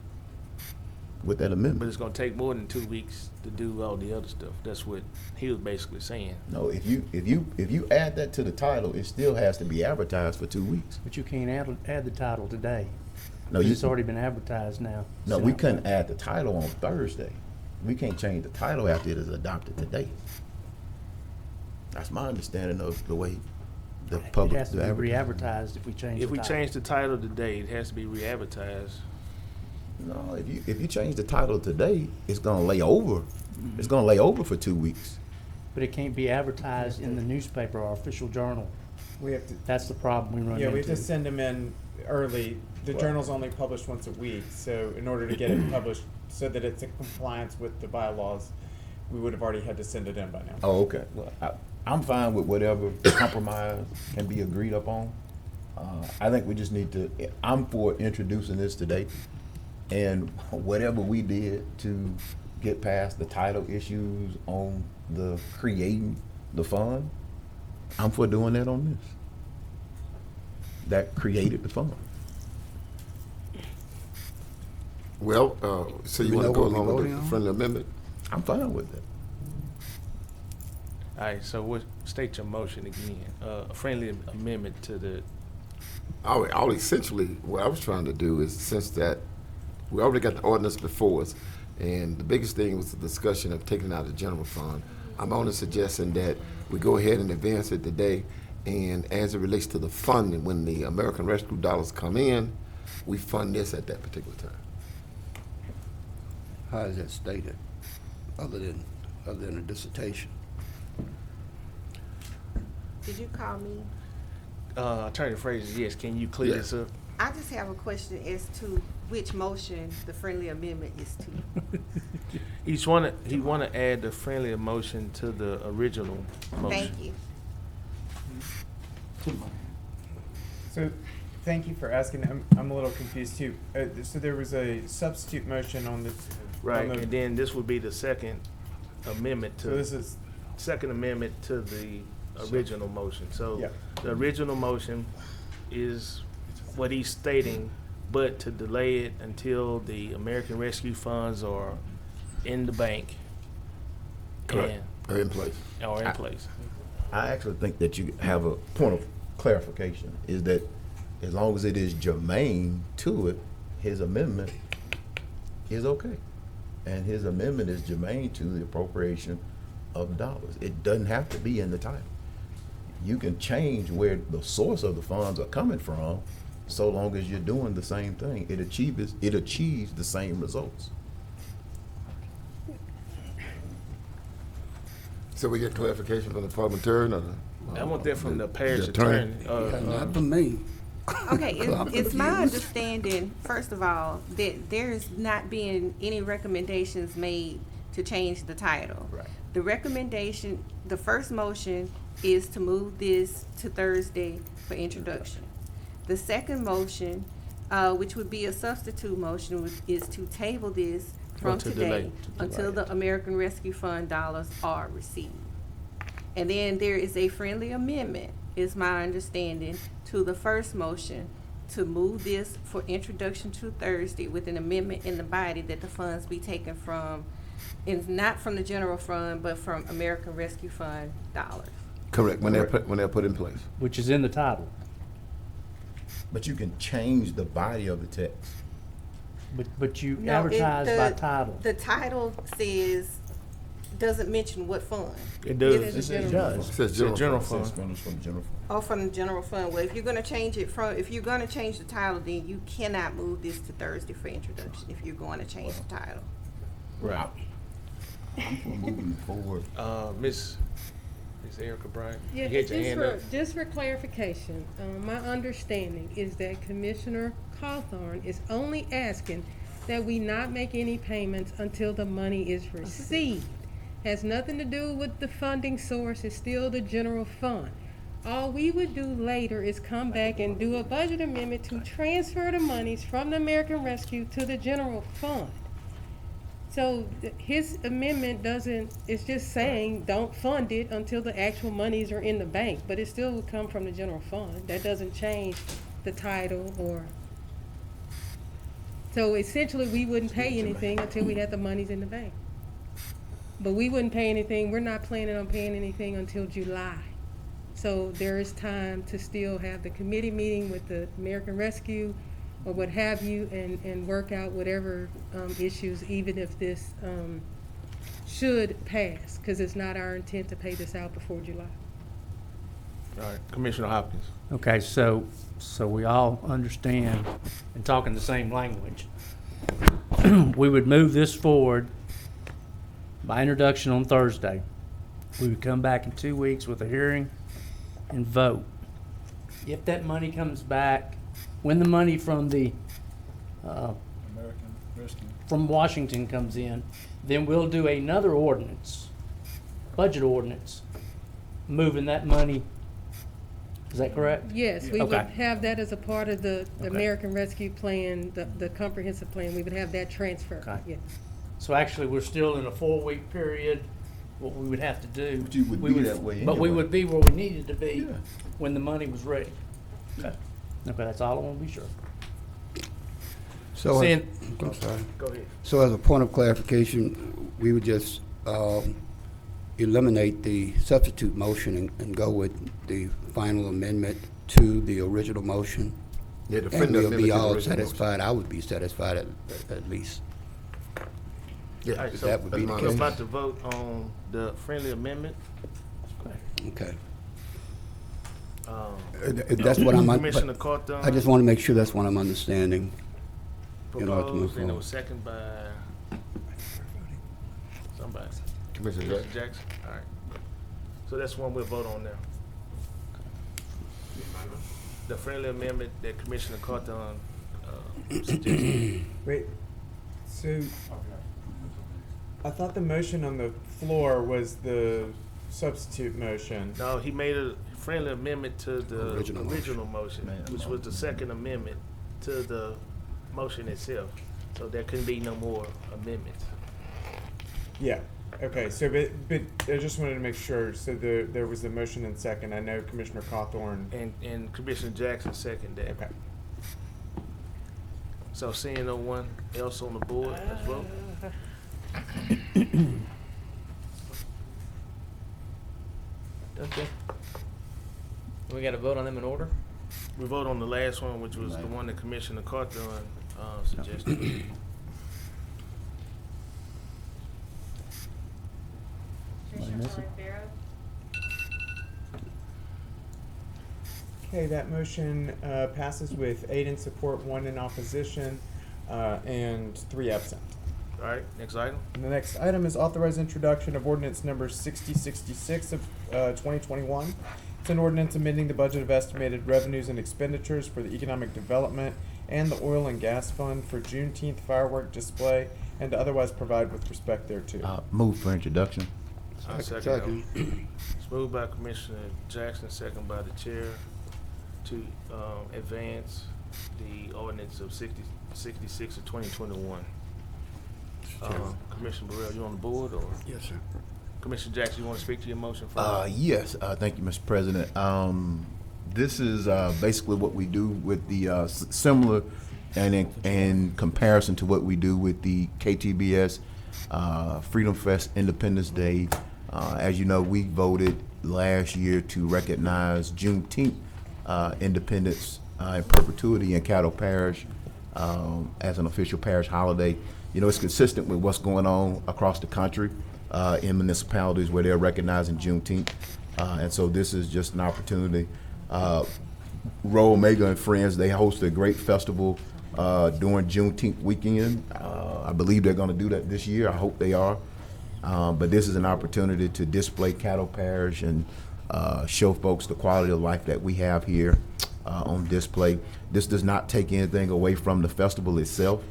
with that But amendment. it's gonna take more than 2 weeks to do all the other stuff. That's what he was basically saying. No, if you add that to the title, it still has to be advertised for 2 weeks. But you can't add the title today. No, It's already been advertised now. No, we couldn't add the title on Thursday. We can't change the title after it is adopted today. That's my understanding of the way the It public. has to be re-advertised if we change the If we title. change the title today, it has to be re-advertised. No, if you change the title today, it's gonna lay over. It's gonna lay over for 2 weeks. But it can't be advertised in the newspaper or official journal. We have to, That's the problem we run into. yeah, we have to send them in early. The journal's only published once a week, so in order to get it published so that it's in compliance with the bylaws, we would have already had to send it in by now. Oh, okay. Well, I'm fine with whatever compromise can be agreed upon. I think we just need to, I'm for introducing this today. And whatever we did to get past the title issues on the creating the fund, I'm for doing that on this. That created the fund. Well, so you we want to know go what we along with voting the on? friendly amendment? I'm fine with it. All right, so state your motion again. A friendly amendment to the, All essentially, what I was trying to do is, since that we already got the ordinance before us, and the biggest thing was the discussion of taking out the general fund. I'm only suggesting that we go ahead and advance it today, and as it relates to the funding, when the American Rescue dollars come in, we fund this at that particular time. How is that stated, other than a dissertation? Did you call me? Attorney Fraser, yes, can you clear Yes. this up? I just have a question as to which motion the friendly amendment is to. He wanna add the friendly motion to the original motion. Thank you. So, thank you for asking. I'm a little confused too. So there was a substitute motion on the. Right, on the- and then this would be the second amendment So this to, is, second amendment to the original motion. So Yeah. the original motion is what he's stating, but to delay it until the American Rescue Funds are in the bank. Correct. Or in place. Or in place. I actually think that you have a point of clarification, is that as long as it is germane to it, his amendment is okay. And his amendment is germane to the appropriation of dollars. It doesn't have to be in the title. You can change where the source of the funds are coming from, so long as you're doing the same thing. It achieves the same results. So we get clarification from the parliamentarian or the? I want that from the parish the attorney. attorney. Not from me. Okay, I'm it's my confused. understanding, first of all, that there's not been any recommendations made to change the title. Right. The recommendation, the first motion is to move this to Thursday for introduction. The second motion, which would be a substitute motion, is to table this from to today delay. until the American Rescue Fund dollars are received. And then there is a friendly amendment, is my understanding, to the first motion to move this for introduction to Thursday with an amendment in the body that the funds be taken from It's not from the general fund, but from American Rescue Fund dollars. Correct, when they're put in place. Which is in the title. But you can change the body of the text. But you No, advertise by title. The title doesn't mention what fund. It does. It is a It general. does. It says General general fund. fund. It's from the general fund. Oh, from the general fund. Well, if you're gonna change the title, then you cannot move this to Thursday for introduction if you're going to change the title. Right. Moving forward. Miss Erica Bryant, Yeah, you had your hand up. just for clarification, my understanding is that Commissioner Cawthorn is only asking that we not make any payments until the money is received. Has nothing to do with the funding source, it's still the general fund. All we would do later is come back and do a budget amendment to transfer the monies from the American Rescue to the general fund. So his amendment it's just saying, don't fund it until the actual monies are in the bank, but it still would come from the general fund. That doesn't change the title so essentially, we wouldn't pay anything until we had the monies in the bank. But we wouldn't pay anything, we're not planning on paying anything until July. So there is time to still have the committee meeting with the American Rescue or what have you, and work out whatever issues, even if this should pass, because it's not our intent to pay this out before July. All right, Commissioner Hopkins. Okay, so we all understand and talking the same language. We would move this forward by introduction on Thursday. We would come back in 2 weeks with a hearing and vote. If that money comes back, when the money from the American Rescue. from Washington comes in, then we'll do another ordinance, budget ordinance, moving that money. Is that correct? Yes, we would Okay. have that as a part of the American Rescue Plan, the comprehensive plan, we would have that transfer, Okay. yes. So actually, we're still in a 4-week period, what we would have to do. But you would we be that way But we anyway. would be where we needed to be Yeah. when the money was ready. Okay, that's all I want to be sure. So, Saying- I'm sorry. Go ahead. So as a point of clarification, we would just eliminate the substitute motion and go with the final amendment to the original motion. Yeah, the And friendly we'll amendment be to the all original motion. satisfied. I would be satisfied at least. Yeah, All right, If so that would be the that's we're my- case. about to vote on the friendly amendment. Okay. Um, That's what I'm, Commissioner but Cawthorn I just want to make sure that's what I'm understanding. in order to move proposed, and it forward. was seconded by somebody. Commissioner Commissioner Jackson. Jackson. All right. So that's one we'll vote on now. The friendly amendment that Commissioner Cawthorn suggested. Wait, so I thought the motion on the floor was the substitute motion. No, he made a friendly amendment to the Original original motion, which was the second amendment to the motion itself. So there couldn't be no more amendments. Yeah, okay, so, but I just wanted to make sure, so there was a motion and second, I know Commissioner Cawthorn. And Commissioner Jackson seconded that. Okay. So seeing no one else on the board, let's vote. Okay. We got to vote on them in order? We vote on the last one, which was the one that Commissioner Cawthorn suggested. Commissioner Barrow, Okay, that motion passes with 8 in support, 1 in opposition, and 3 absent. All right, next item. And the next item is authorized introduction of ordinance number 6066 of 2021. It's an ordinance amending the budget of estimated revenues and expenditures for the economic development and the oil and gas fund for Juneteenth firework display and to otherwise provide with respect thereto. Move for introduction. I second. Second. It's moved by Commissioner Jackson, second by the chair, to advance the ordinance of 66 of 2021. Commissioner Burrell, you on the board, or Yes, sir. Commissioner Jackson, you want to speak to your motion first? Yes, thank you, Mr. President. This is basically what we do with the similar and in comparison to what we do with the KTBS Freedom Fest Independence Day. As you know, we voted last year to recognize Juneteenth independence in perpetuity in Caddo Parish as an official parish holiday. You know, it's consistent with what's going on across the country in municipalities where they're recognizing Juneteenth. And so this is just an opportunity. Roe Omega and Friends, they host a great festival during Juneteenth weekend. I believe they're going to do that this year. I hope they are. But this is an opportunity to display Caddo Parish and show folks the quality of life that we have here on display. This does not take anything away from the festival itself,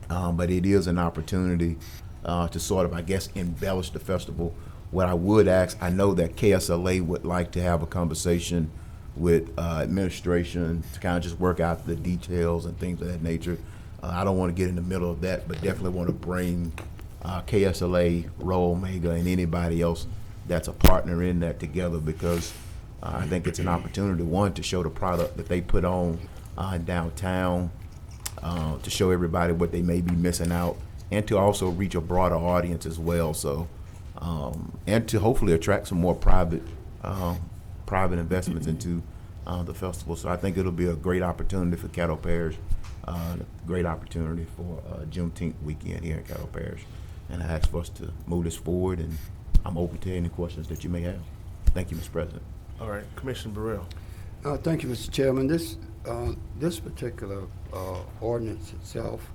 but it is an opportunity to sort of, I guess, embellish the festival. What I would ask, I know that KSLA would like to have a conversation with administration to kind of just work out the details and things of that nature. I don't want to get in the middle of that, but definitely want to bring KSLA, Roe Omega, and anybody else that's a partner in that together, because I think it's an opportunity, one, to show the product that they put on downtown, to show everybody what they may be missing out, and to also reach a broader audience as well. So, and to hopefully attract some more private investments into the festival. So I think it'll be a great opportunity for Caddo Parish, great opportunity for Juneteenth weekend here in Caddo Parish. And I ask for us to move this forward, and I'm open to any questions that you may have. Thank you, Mr. President. All right, Commissioner Burrell. Thank you, Mr. Chairman. This particular ordinance itself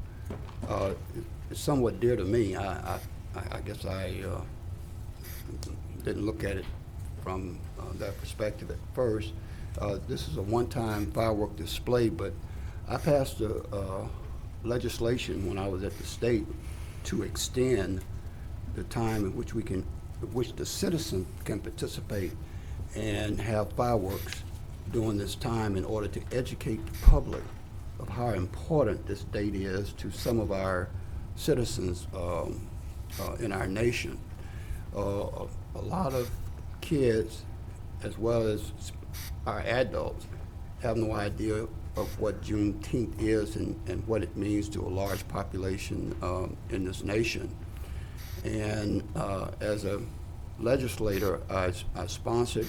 is somewhat dear to me. I guess I didn't look at it from that perspective at first. This is a one-time firework display, but I passed legislation when I was at the state to extend the time in which the citizen can participate and have fireworks during this time, in order to educate the public of how important this date is to some of our citizens in our nation. A lot of kids, as well as our adults, have no idea of what Juneteenth is and what it means to a large population in this nation. And as a legislator, I sponsored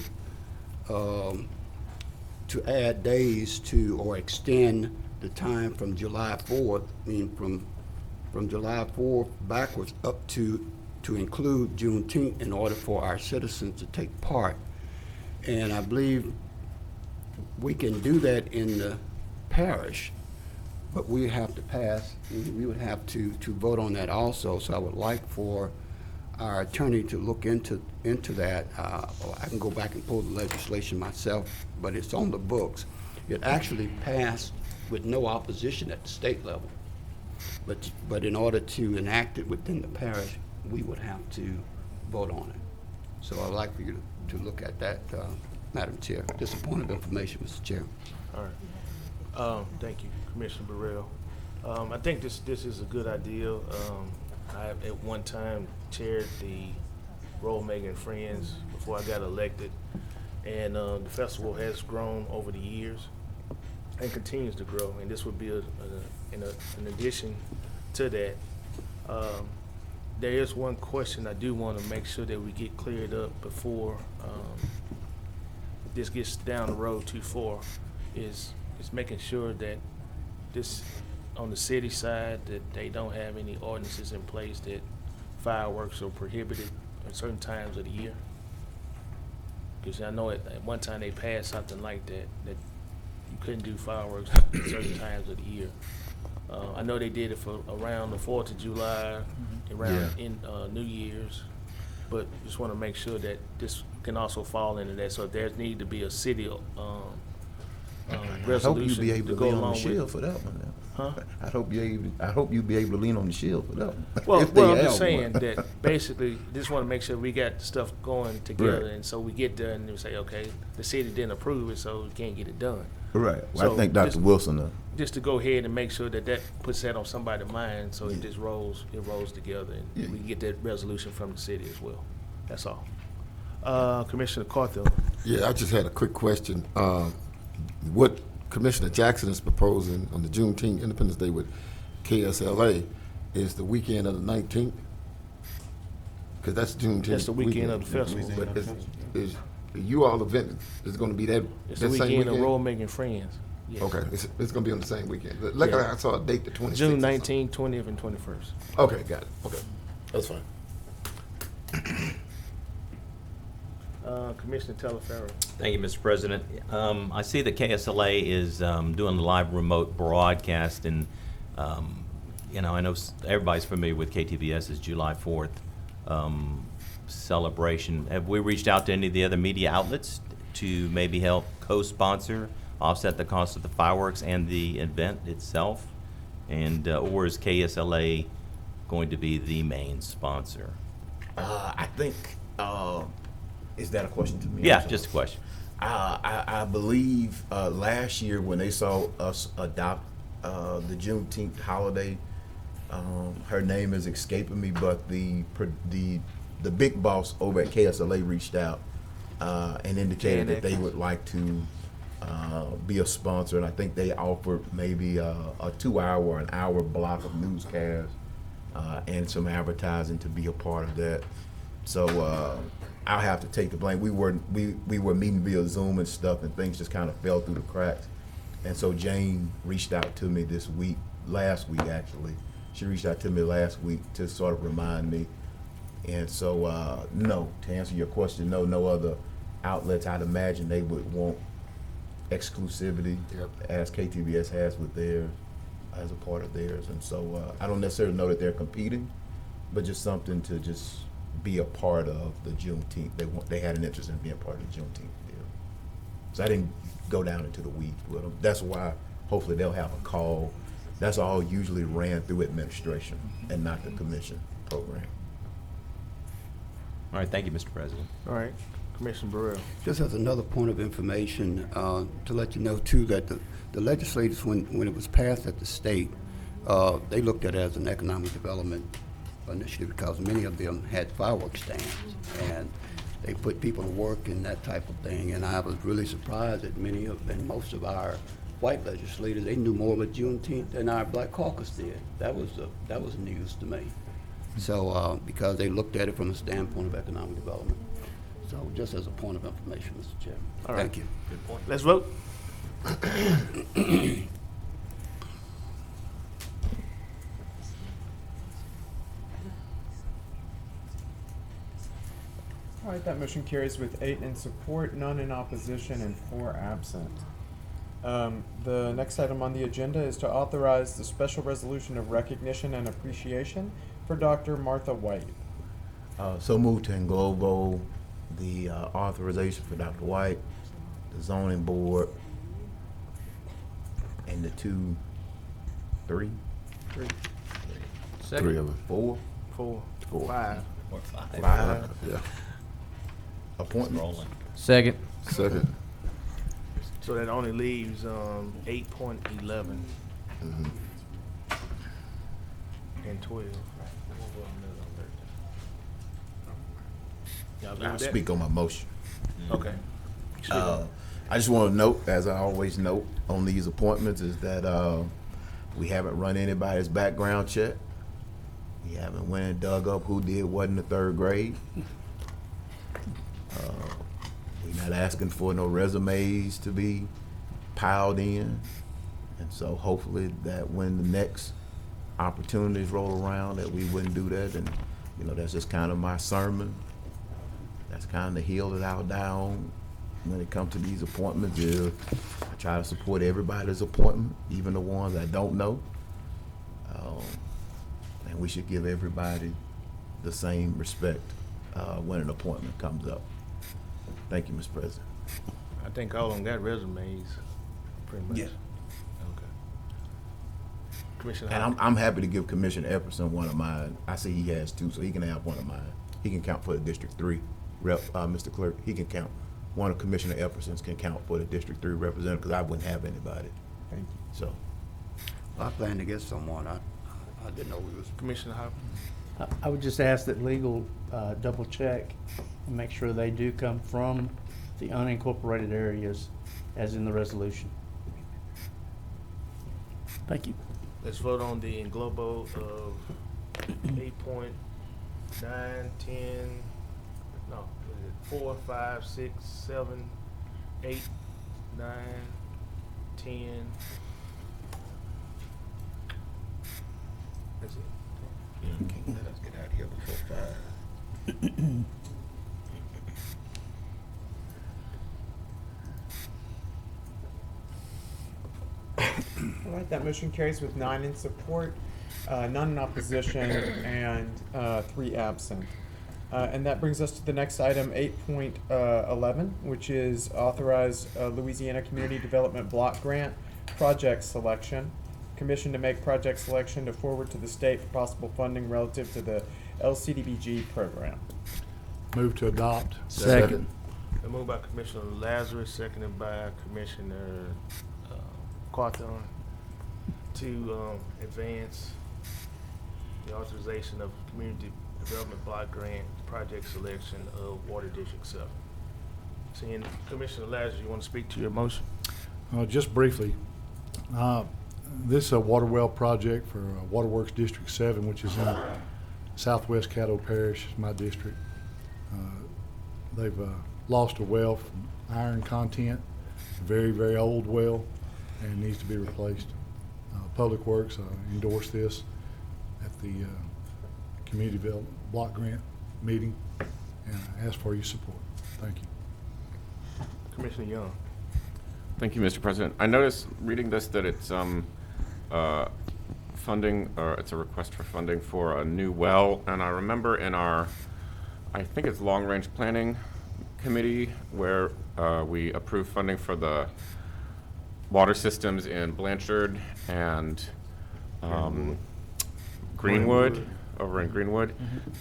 to add days to, or extend the time from July 4th, I mean from July 4th backwards up to include Juneteenth, in order for our citizens to take part. And I believe we can do that in the parish, but we have to we would have to vote on that also. So I would like for our attorney to look into that. I can go back and pull the legislation myself, but it's on the books. It actually passed with no opposition at the state level, but in order to enact it within the parish, we would have to vote on it. So I'd like for you to look at that, Madam Chair. Just a point of information, Mr. Chair. All right. Thank you, Commissioner Burrell. I think this is a good idea. I at one time chaired the Roe Omega and Friends before I got elected, and the festival has grown over the years and continues to grow. And this would be in addition to that. There is one question I do want to make sure that we get cleared up before this gets down the road too far, is making sure that this, on the city side, that they don't have any ordinances in place that fireworks are prohibited at certain times of the year. Because I know at one time they passed something like that you couldn't do fireworks at certain times of the year. I know they did it for around the 4th of July, around in New Year's, but just want to make sure that this can also fall into that. So if there needs to be a city resolution I hope you'll be able to go lean on along the shield with. for that one now. Huh? I hope you'll be able to lean on the shield for that one. Well, If they I'm have just saying one. that basically, just want to make sure we got stuff going together, Right. and so we get there and we say, okay, the city didn't approve it, so we can't get it done. Right. Well, So I think Dr. just- Wilson, Just to go ahead and make sure that puts that on somebody's mind, so it just rolls together, and Yeah. we can get that resolution from the city as well. That's all. Commissioner Carthel. Yeah, I just had a quick question. What Commissioner Jackson is proposing on the Juneteenth Independence Day with KSLA is the weekend of the 19th? Because that's Juneteenth. That's the weekend of the festival. But is you all event is going to be that It's that the same weekend weekend? of Roll Making Friends. Yes. Okay, it's going to be on the same weekend. Like Yeah. I saw a date, the 26th. June or something. 19th, 20th, and 21st. Okay, got it. Okay, that's fine. Commissioner Teleferro. Thank you, Mr. President. I see that KSLA is doing live remote broadcast, and you know, I know everybody's familiar with KTVS's July 4th celebration. Have we reached out to any of the other media outlets to maybe help co-sponsor, offset the cost of the fireworks and the event itself? And or is KSLA going to be the main sponsor? I think, is that a question to me? I'm Yeah, sorry. just a question. I believe last year when they saw us adopt the Juneteenth holiday, her name is escaping me, but the big boss over at KSLA reached out and indicated that they would like to be a sponsor, and I think they offered maybe a 2-hour or an hour block of newscasts and some advertising to be a part of that. So I'll have to take the blame. We were meeting via Zoom and stuff, and things just kind of fell through the cracks. And so Jane reached out to me last week actually. She reached out to me last week to sort of remind me. And so no, to answer your question, no other outlets. I'd imagine they would want exclusivity, as KTVS has with theirs, as a part of theirs. And so I don't necessarily know that they're competing, but just something to just be a part of the Juneteenth. They had an interest in being part of the Juneteenth deal. So I didn't go down into the weeds with them. That's why hopefully they'll have a call. That's all usually ran through administration and not the commission program. All right, thank you, Mr. President. All right, Commissioner Burrell. Just as another point of information, to let you know too, that the legislators, when it was passed at the state, they looked at it as an economic development initiative because many of them had fireworks stands and they put people to work and that type of thing. And I was really surprised that most of our white legislators, they knew more about Juneteenth than our Black Caucus did. That was news to me. So because they looked at it from a standpoint of economic development. So just as a point of information, Mr. Chairman. All right. Thank you. Good point. Let's vote. All right, that motion carries with 8 in support, none in opposition, and 4 absent. The next item on the agenda is to authorize the special resolution of recognition and appreciation for Dr. Martha White. So moved to englobo the authorization for Dr. White, the zoning board, and the three Second. of them, four, 4, Four. 5. Or five. five, yeah. Appointments. Rolling. Second. Second. So that only leaves 8.11 Mhm. and 12. Y'all agree I'll with that? speak on my motion. Okay. I just want to note, as I always note on these appointments, is that we haven't run anybody's background check. We haven't went and dug up who did what in the 3rd grade. We're not asking for no resumes to be piled in. And so hopefully that when the next opportunities roll around, that we wouldn't do that. And, that's just kind of my sermon. That's kind of the hill that I'll die on when it comes to these appointments. Is I try to support everybody's appointment, even the ones I don't know. And we should give everybody the same respect when an appointment comes up. Thank you, Mr. President. I think all of them got resumes, pretty much. Yeah. Okay. Commissioner And Hopkins. I'm happy to give Commissioner Epperson one of mine. I see he has 2, so he can have one of mine. He can count for the District 3 rep, Mr. Clerk. He can count. One of Commissioner Epperson's can count for the District 3 representative because I wouldn't have anybody. Thank you. So, I plan to get someone. I didn't know we was. Commissioner Hopkins. I would just ask that legal double check and make sure they do come from the unincorporated areas as in the resolution. Thank you. Let's vote on the englobo of 8.9, 10, no, what is it, 4, 5, 6, 7, 8, 9, 10. That's it. You can't let us get out of here before 5. All right, that motion carries with 9 in support, none in opposition, and 3 absent. And that brings us to the next item, 8.11, which is authorized Louisiana Community Development Block Grant project selection. Commission to make project selection to forward to the state for possible funding relative to the LCDBG program. Move to adopt. Second. Been moved by Commissioner Lazarus, seconded by Commissioner Cawthorn to advance the authorization of Community Development Block Grant project selection of Water District 7. Seeing Commissioner Lazarus, you want to speak to your motion? Just briefly, this is a water well project for Waterworks District 7, which is in southwest Caddo Parish, my district. They've lost a well from iron content, very, very old well, and needs to be replaced. Public Works endorsed this at the Community Development Block Grant meeting, and I ask for your support. Thank you. Commissioner Young. Thank you, Mr. President. I noticed reading this that it's funding, or it's a request for funding for a new well, and I remember in our, I think it's Long Range Planning Committee, where we approved funding for the water systems in Blanchard and Greenwood, over in Greenwood,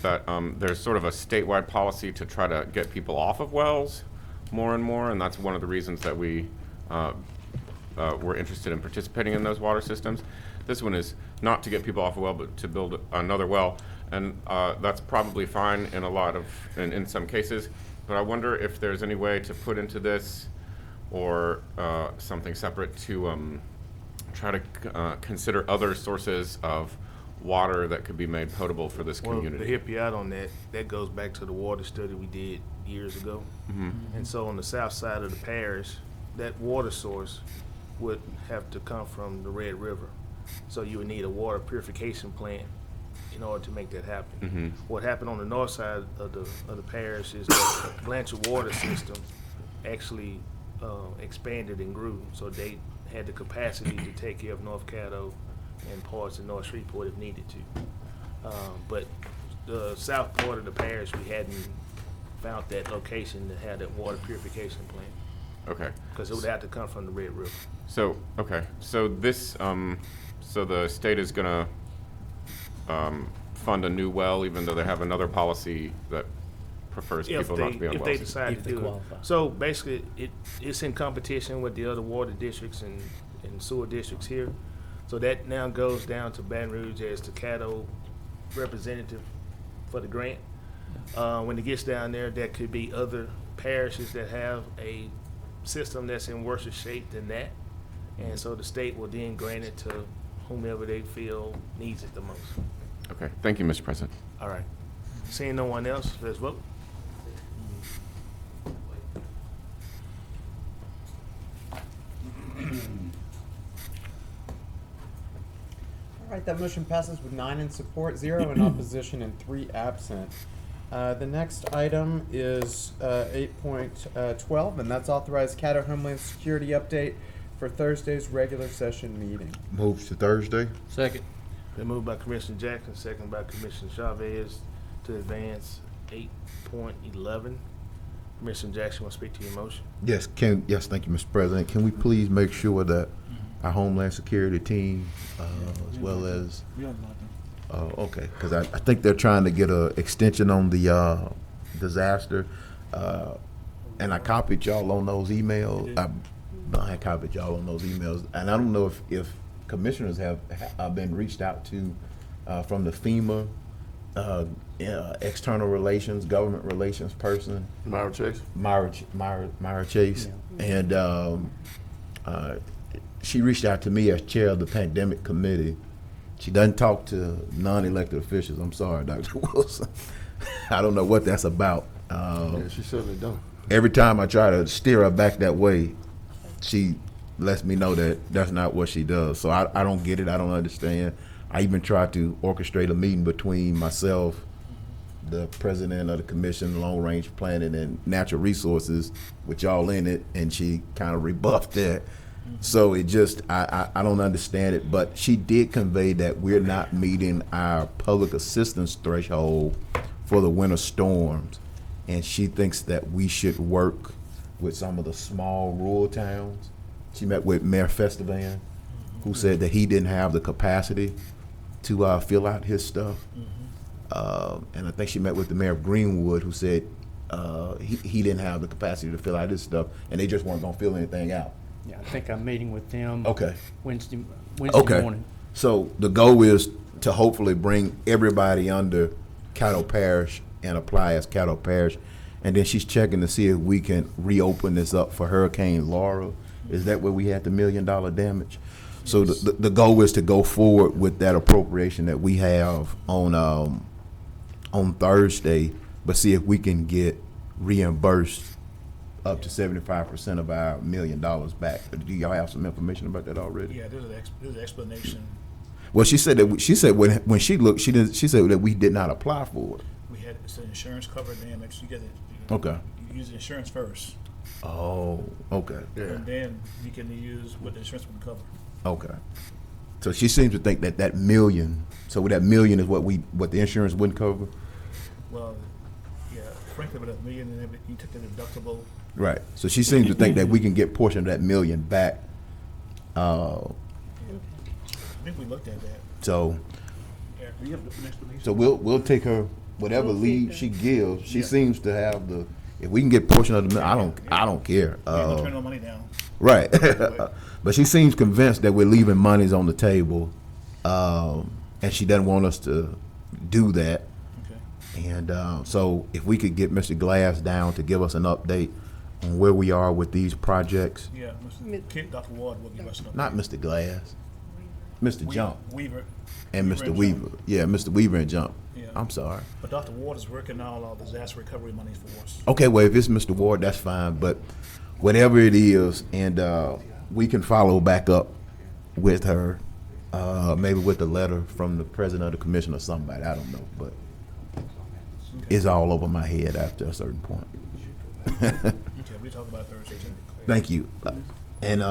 that there's sort of a statewide policy to try to get people off of wells more and more, and that's one of the reasons that we were interested in participating in those water systems. This one is not to get people off a well, but to build another well, and that's probably fine in a lot of, in some cases, but I wonder if there's any way to put into this or something separate to try to consider other sources of water that could be made potable for this community. Well, to help you out on that, that goes back to the water study we did years ago. And so on the south side of the parish, that water source would have to come from the Red River. So you would need a water purification plant in order to make that happen. What happened on the north side of the parish is that the Blanchard water system actually expanded and grew, so they had the capacity to take care of North Caddo and parts of North Shreveport if needed to. But the south part of the parish, we hadn't found that location to have that water purification plant. Okay. Because it would have to come from the Red River. So, okay, so this, so the state is gonna fund a new well, even though they have another policy that prefers people not to be on wells? If they decide If to they do it. qualify. So basically, it's in competition with the other water districts and sewer districts here. So that now goes down to Baton Rouge as the Caddo representative for the grant. When it gets down there, there could be other parishes that have a system that's in worse shape than that. And so the state will then grant it to whomever they feel needs it the most. Okay, thank you, Mr. President. All right. Seeing no one else, let's vote. All right, that motion passes with 9 in support, 0 in opposition, and 3 absent. The next item is 8.12, and that's authorized Caddo Homeland Security update for Thursday's regular session meeting. Moves to Thursday. Second. Been moved by Commissioner Jackson, second by Commissioner Chavez to advance 8.11. Commissioner Jackson, want to speak to your motion? Yes, yes, thank you, Mr. President. Can we please make sure that our Homeland Security team, as well as, okay, because I think they're trying to get a extension on the disaster, and I copied y'all on those emails. I copied y'all on those emails, and I don't know if commissioners have been reached out to from the FEMA external relations, government relations person. Myra Chase? Myra Chase. And she reached out to me as chair of the pandemic committee She doesn't talk to non-elected officials. I'm sorry, Dr. Wilson. I don't know what that's about. Yeah, she certainly don't. Every time I try to steer her back that way, she lets me know that that's not what she does. So I don't get it. I don't understand. I even tried to orchestrate a meeting between myself, the president of the commission, long range planning and natural resources, with y'all in it, and she kind of rebuffed that. So it just, I don't understand it, but she did convey that we're not meeting our public assistance threshold for the winter storms. And she thinks that we should work with some of the small rural towns. She met with Mayor Festivan, who said that he didn't have the capacity to fill out his stuff. And I think she met with the mayor of Greenwood, who said he didn't have the capacity to fill out his stuff, and they just weren't gonna fill anything out. Yeah, I think I'm meeting with them. Okay. Wednesday Okay. morning. So the goal is to hopefully bring everybody under Caddo Parish and apply as Caddo Parish. And then she's checking to see if we can reopen this up for Hurricane Laura. Is that where we had the $1 million damage? So the goal is to go forward with that appropriation that we have on Thursday, but see if we can get reimbursed up to 75% of our $1 million back. Do y'all have some information about that already? Yeah, there's an explanation. Well, she said that when she looked, she said that we did not apply for it. We had, it's an insurance covered damage. You get it. Okay. You use the insurance first, Oh, okay. and then you can use what the insurance would cover. Okay. So she seems to think that that million, so that million is what the insurance wouldn't cover? Well, yeah, frankly, with $1 million, and then you took the deductible. Right. So she seems to think that we can get portion of that million back. I think we looked at that. So Yeah, do you have an explanation? so we'll take her whatever lead she gives. She Yeah. seems to have the, if we can get portion of the, I don't care. We're not turning no money down. Right. But she seems convinced that we're leaving monies on the table, and she doesn't want us to do that. Okay. And so if we could get Mr. Glass down to give us an update on where we are with these projects. Yeah, Dr. Ward will give us an update. Not Mr. Glass, Mr. Jump, Weaver. and Mr. Weaver. Yeah, Mr. Weaver and Jump. Yeah. I'm sorry. But Dr. Ward is working on all disaster recovery monies for us. Okay, well, if it's Mr. Ward, that's fine, but whatever it is, and we can follow back up with her, maybe with a letter from the president of the commission or somebody, I don't know, but it's all over my head after a certain point. Okay, we talk about Thursday. Thank you. And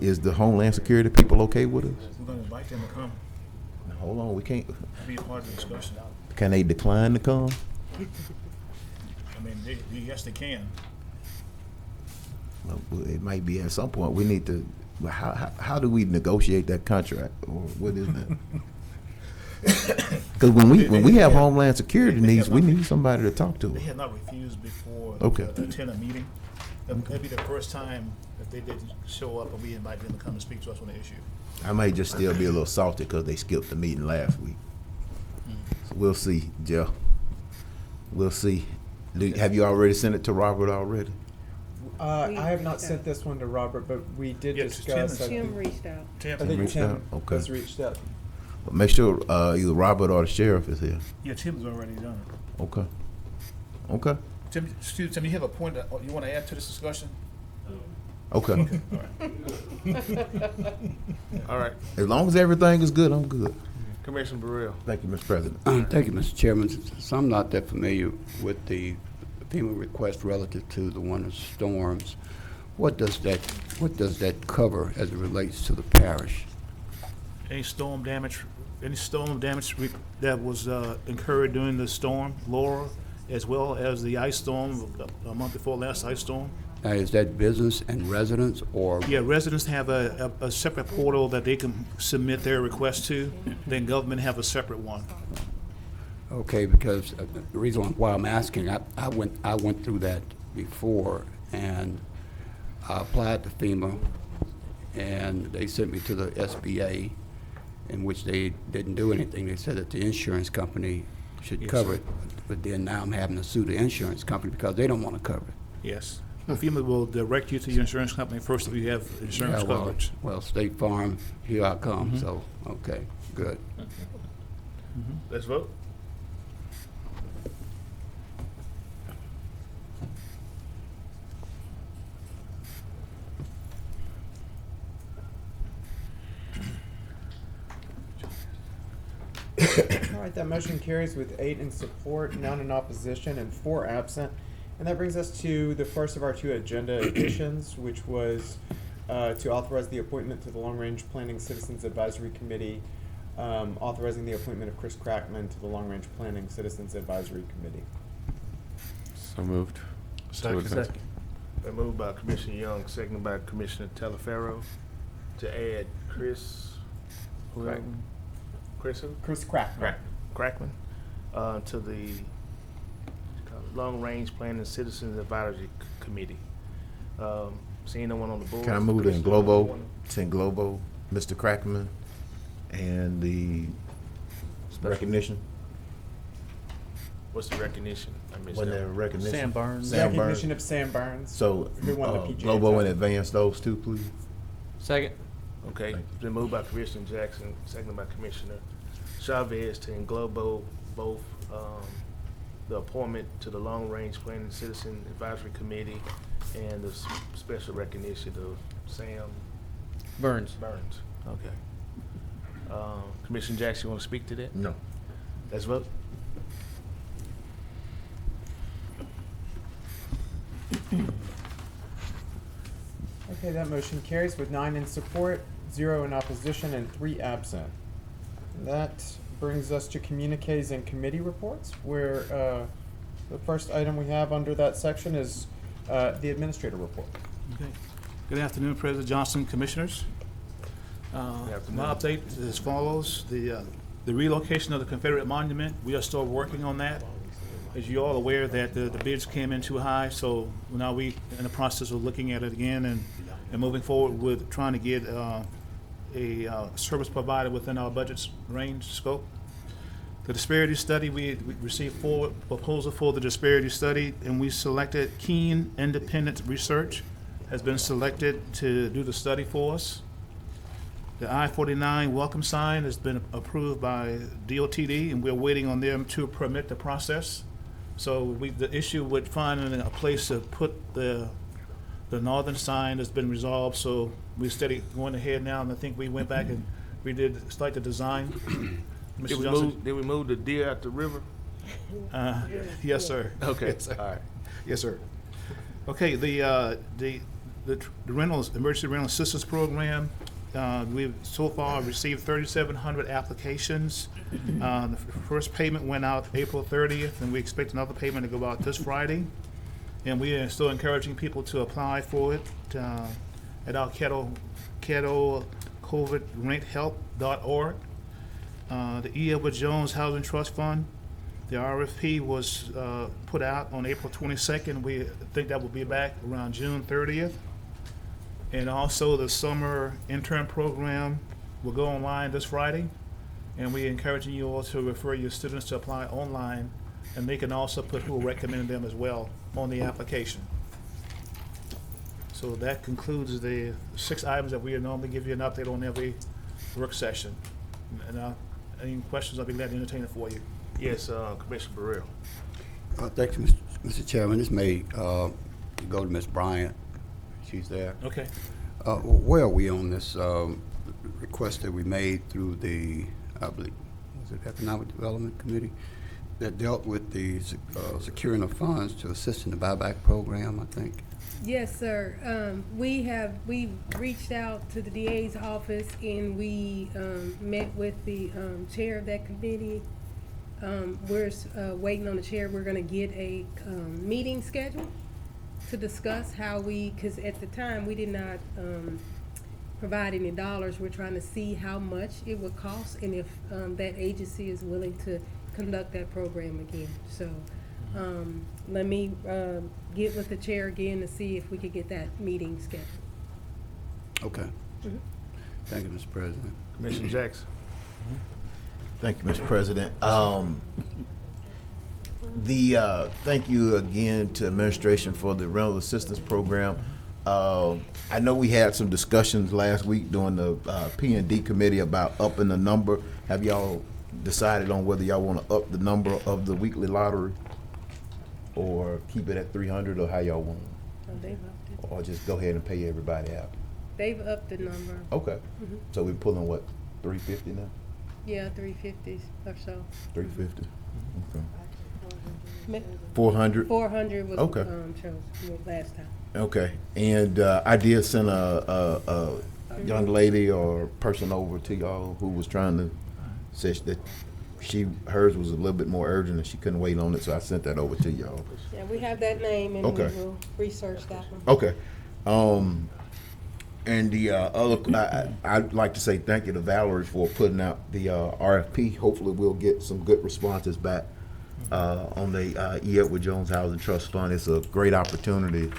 is the Homeland Security people okay with us? We're going to invite them to come, Hold on, we can't, be a part of the discussion. can they decline to come? I mean, yes, they can. Well, it might be at some point, we need to, how do we negotiate that contract, or what is that? Because when we have Homeland Security needs, we need somebody to talk to. They have not refused before Okay. to attend a meeting. That'd be the first time that they didn't show up and we invite them to come and speak to us on the issue. I may just still be a little salty because they skipped the meeting last week. So we'll see, Jeff. We'll see. Have you already sent it to Robert already? I have not sent this one to Robert, but we did Yeah, discuss. Tim reached out. Tim, I think Reached Tim out? Okay. has reached out. But make sure either Robert or the sheriff is here. yeah, Tim's already done it. Okay. Okay. Tim, you have a point that you want to add to this discussion? Okay. All right, As long as everything is good, I'm good. Commissioner Burrell. Thank you, Mr. President. Thank you, Mr. Chairman. So I'm not that familiar with the FEMA request relative to the winter storms. What does that cover as it relates to the parish? Any storm damage that was incurred during the storm, Laura, as well as the ice storm, a month before last ice storm? Now, is that business and residents, or? Yeah, residents have a separate portal that they can submit their request to, then government have a separate one. Okay, because the reason why I'm asking, I went through that before, and I applied to FEMA, and they sent me to the SBA, in which they didn't do anything. They said that the insurance company should Yes, cover sir. it, but then now I'm having to sue the insurance company because they don't want to cover it. Yes. FEMA will direct you to your insurance company first if you have insurance Yeah, well, coverage. well, State Farm, here I come, so, okay, good. Let's vote. All right, that motion carries with 8 in support, none in opposition, and 4 absent. And that brings us to the first of our 2 agenda additions, which was to authorize the appointment to the Long Range Planning Citizens Advisory Committee, authorizing the appointment of Chris Crackman to the Long Range Planning Citizens Advisory Committee. So moved. Second. Second. Been moved by Commissioner Young, seconded by Commissioner Talaferro to add Chris. Crack. Chris who? Chris Crackman. Crackman, to the Long Range Planning Citizens Advisory Committee. Seeing no one on the board. Can I move to Globo, Mr. Crackman, and the recognition? What's the recognition? I missed Wasn't that. there a recognition? Sam Burns. Sam Recognition Burns. of Sam Burns. So, Who won the PGA Globo in title. advance, those two, please. Second. Okay, Thank it's been moved by Commissioner Jackson, seconded by Commissioner Chavez to englobo both the appointment to the Long Range Planning Citizen Advisory Committee and the special recognition of Sam Burns. Burns. Okay. Commissioner Jackson, you want to speak to that? No. Let's vote. Okay, that motion carries with 9 in support, 0 in opposition, and 3 absent. And that brings us to communiques and committee reports, where the first item we have under that section is the administrator report. Okay. Good afternoon, President Johnson, Commissioners. afternoon. My update is as follows. The relocation of the Confederate Monument, we are still working on that. As you're all aware that the bids came in too high, so now we in the process of looking at it again and moving forward with trying to get a service provider within our budget's range scope. The disparity study, we received 4 proposals for the disparity study, and we selected Keen Independent Research has been selected to do the study for us. The I-49 welcome sign has been approved by DOTD, and we're waiting on them to permit the process. So the issue with finding a place to put the northern sign has been resolved, so we steady going ahead now, and I think we went back and we did start the design. Did Mr. we Johnson? move the deer out the river? Yes, sir. Okay, Yes, sir. all right. Yes, sir. Okay, the rentals, emergency rental assistance program, we've so far received 3,700 applications. The first payment went out April 30th, and we expect another payment to go out this Friday. And we are still encouraging people to apply for it at our Caddo COVIDRentHelp.org. The E. Edward Jones Housing Trust Fund, the RFP was put out on April 22nd. We think that will be back around June 30th. And also the summer intern program will go online this Friday. And we're encouraging you all to refer your students to apply online, and they can also put who recommended them as well on the application. So that concludes the 6 items that we normally give you an update on every work session. And any questions, I'll be glad to entertain it for you. Yes, Commissioner Burrell. Thank you, Mr. Chairman. This may go to Ms. Bryant. She's there. Okay. Where are we on this request that we made through the, I believe, was it Economic Development Committee that dealt with the securing of funds to assist in the buyback program, I think? Yes, sir. We reached out to the DA's office, and we met with the chair of that committee. We're waiting on the chair. We're going to get a meeting scheduled to discuss how because at the time we did not provide any dollars. We're trying to see how much it would cost and if that agency is willing to conduct that program again. So let me get with the chair again to see if we could get that meeting scheduled. Okay. Thank you, Mr. President. Commissioner Jackson. Thank you, Mr. President. Thank you again to administration for the rental assistance program. I know we had some discussions last week during the P&D committee about upping the number. Have y'all decided on whether y'all want to up the number of the weekly lottery or keep it at 300, or how y'all want? Oh, they've upped it. Or just go ahead and pay everybody out? They've upped the number. Okay. So we're pulling what, 350 now? Yeah, 350 or so. 350? Okay. Ma- 400? 400 was, Okay. chosen last time. Okay, and I did send a young lady or person over to y'all who was trying to say that hers was a little bit more urgent and she couldn't wait on it, so I sent that over to y'all. Yeah, we have that name and we Okay. will research that one. Okay, and the other, I'd like to say thank you to Valerie for putting out the RFP. Hopefully, we'll get some good responses back on the E. Edward Jones Housing Trust Fund. It's a great opportunity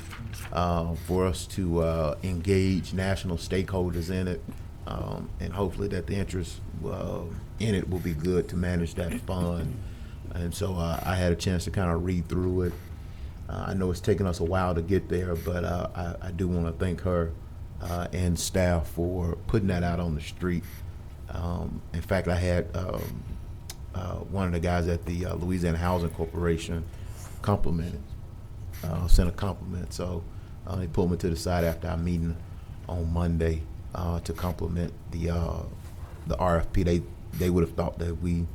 for us to engage national stakeholders in it, and hopefully that the interest in it will be good to manage that fund. And so I had a chance to kind of read through it. I know it's taken us a while to get there, but I do want to thank her and staff for putting that out on the street. In fact, I had one of the guys at the Louisiana Housing Corporation complimented, sent a compliment. So they pulled me to the side after our meeting on Monday to compliment the RFP. They would have thought that we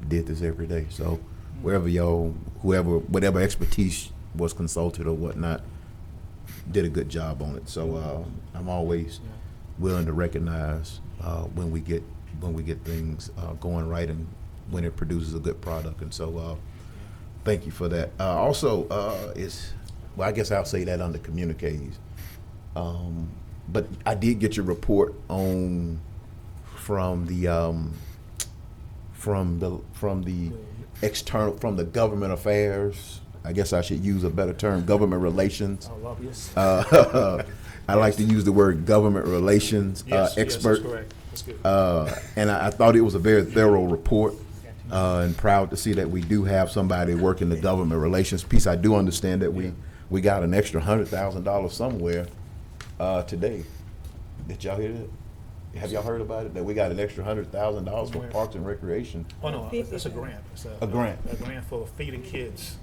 did this every day. So whatever expertise was consulted or whatnot, did a good job on it. So I'm always willing to recognize when we get things going right and when it produces a good product. And so thank you for that. Also, I guess I'll say that under communiques. But I did get your report from the government affairs. I guess I should use a better term, government relations. I like to use the word government relations expert. Yes, that's correct. That's good. And I thought it was a very thorough report, and proud to see that we do have somebody working the government relations piece. I do understand that we got an extra $100,000 somewhere today. Did y'all hear that? Have y'all heard about it? That we got an extra $100,000 for Parks and Recreation. Oh, no, it's a grant. It's A grant. A grant for feeding kids.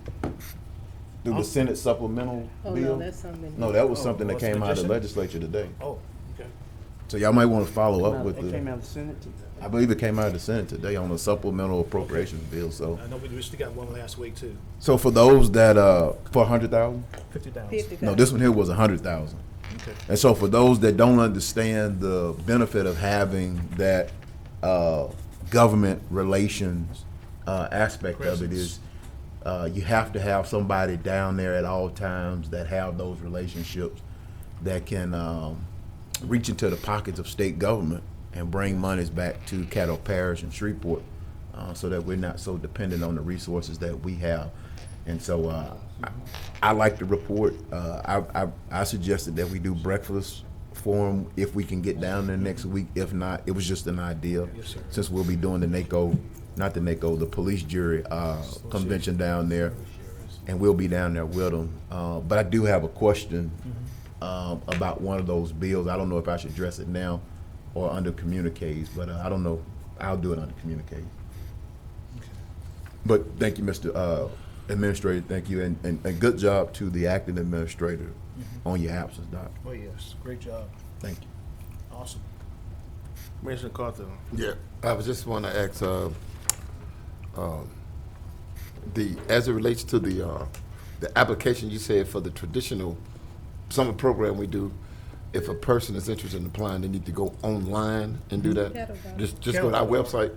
Through the Senate supplemental Oh, bill? no, that's something. No, that was Oh, something that it's came out of the legislation? legislature today. Oh, okay. So y'all might want to follow up with It came the, out of the Senate. I believe it came out of the Senate today on a supplemental appropriations bill. So, I know we just got one last week too. so for those that, for 100,000? 50,000. 50,000. No, this one here was 100,000. Okay. And so for those that don't understand the benefit of having that government relations aspect of it is you have to have somebody down there at all times that have those relationships that can reach into the pockets of state government and bring monies back to Caddo Parish and Shreveport so that we're not so dependent on the resources that we have. And so I like the report. I suggested that we do breakfast for them if we can get down there next week. If not, it was just an idea. Yes, sir. Since we'll be doing the police jury convention down there, and we'll be down there with them. But I do have a question about one of those bills. I don't know if I should address it now or under communiques, but I don't know. I'll do it under communiques. But thank you, Mr. Administrator, thank you, and good job to the acting administrator on your absence, Doc. Oh, yes, great job. Thank you. Awesome. Commissioner Carter. Yeah, I was just want to ask, as it relates to the application you said for the traditional summer program we do, if a person is interested in applying, they need to go online and do that? Caddo. Just go to our website,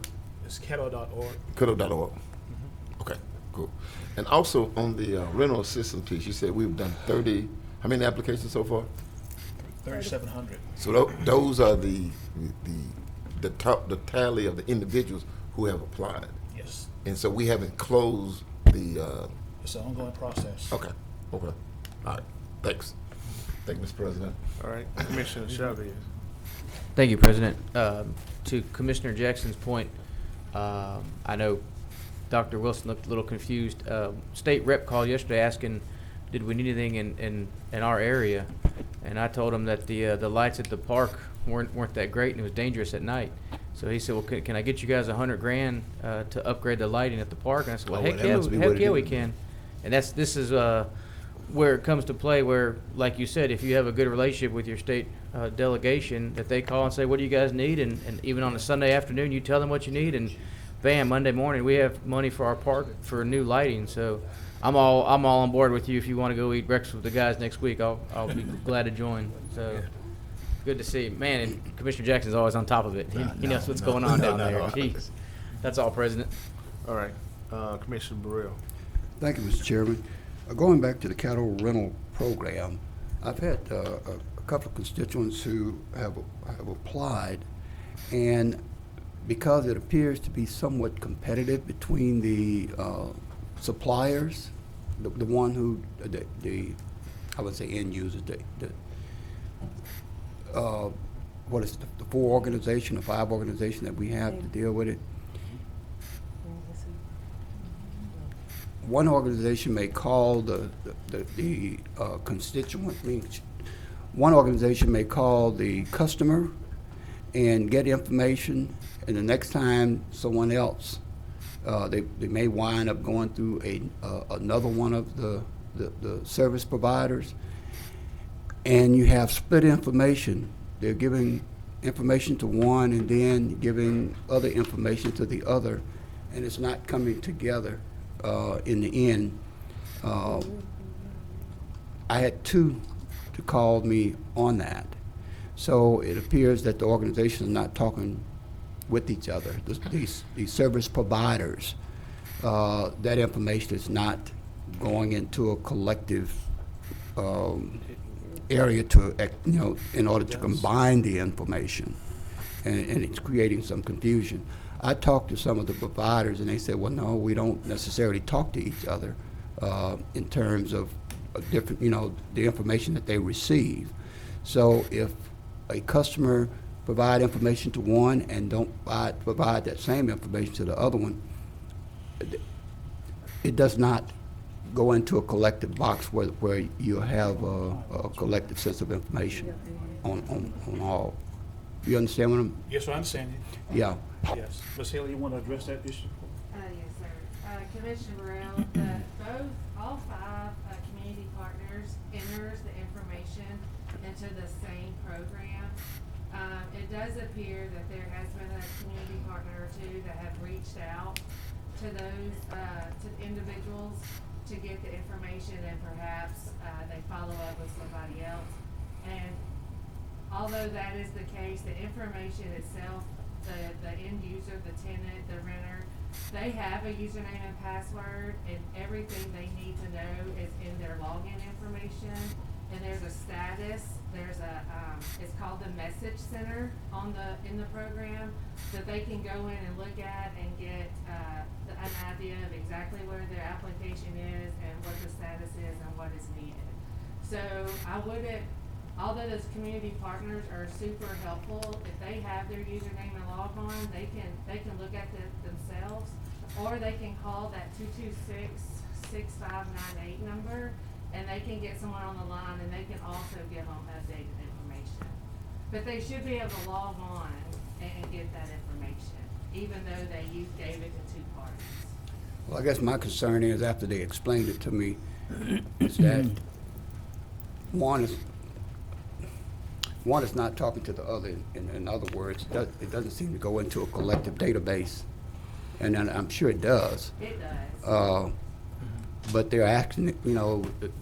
It's caddo.org. caddo.org. Okay, cool. And also on the rental assistance piece, you said we've done how many applications so far? 3,700. So those are the tally of the individuals who have applied. Yes. And so we haven't closed the, It's an ongoing process. okay, all right, thanks. Thank you, Mr. President. All right, Commissioner Chavez. Thank you, President. To Commissioner Jackson's point, I know Dr. Wilson looked a little confused. State rep called yesterday asking, did we need anything in our area? And I told him that the lights at the park weren't that great and it was dangerous at night. So he said, well, can I get you guys $100,000 to upgrade the lighting at the park? And I said, well, Oh, heck that yeah, must be what it we is. can. And this is where it comes to play, where, like you said, if you have a good relationship with your state delegation, that they call and say, what do you guys need? And even on a Sunday afternoon, you tell them what you need, and bam, Monday morning, we have money for our park for new lighting. So I'm all on board with you. If you want to go eat breakfast with the guys next week, I'll be glad to join. So good to see you. Man, and Commissioner Jackson's always on top of it. He knows what's going on down there. Jeez. That's all, President. All right, Commissioner Burrell. Thank you, Mr. Chairman. Going back to the cattle rental program, I've had a couple of constituents who have applied, and because it appears to be somewhat competitive between the suppliers, the one who, I would say end users, what is the 4 organization or 5 organization that we have to deal with it. One organization may call the constituent, one organization may call the customer and get information, and the next time someone else, they may wind up going through another one of the service providers, and you have split information. They're giving information to one and then giving other information to the other, and it's not coming together. In the end, I had 2 to call me on that. So it appears that the organizations are not talking with each other. These service providers, that information is not going into a collective area to, in order to combine the information, and it's creating some confusion. I talked to some of the providers, and they said, well, no, we don't necessarily talk to each other in terms of different, the information that they receive. So if a customer provide information to one and don't provide that same information to the other one, it does not go into a collective box where you have a collective sense of information on all. You understand what I'm? Yes, sir, I understand it. Yeah. Yes. Ms. Haley, you want to address that issue? Yes, sir. Commissioner Burrell, all 5 community partners enters the information into the same program. It does appear that there has been a community partner or 2 that have reached out to those, to individuals to get the information, and perhaps they follow up with somebody else. And although that is the case, the information itself, the end user, the tenant, the renter, they have a username and password, and everything they need to know is in their login information. And there's a status, it's called the Message Center in the program, that they can go in and look at and get an idea of exactly where their application is and what the status is and what is needed. So I wouldn't, although those community partners are super helpful, if they have their username and log on, they can look at it themselves, or they can call that 226-6598 number, and they can get someone on the line, and they can also give them updated information. But they should be able to log on and get that information, even though you gave it to 2 parties. Well, I guess my concern is, after they explained it to me, is that one is not talking to the other. In other words, it doesn't seem to go into a collective database, and I'm sure it does. It does. But they're asking,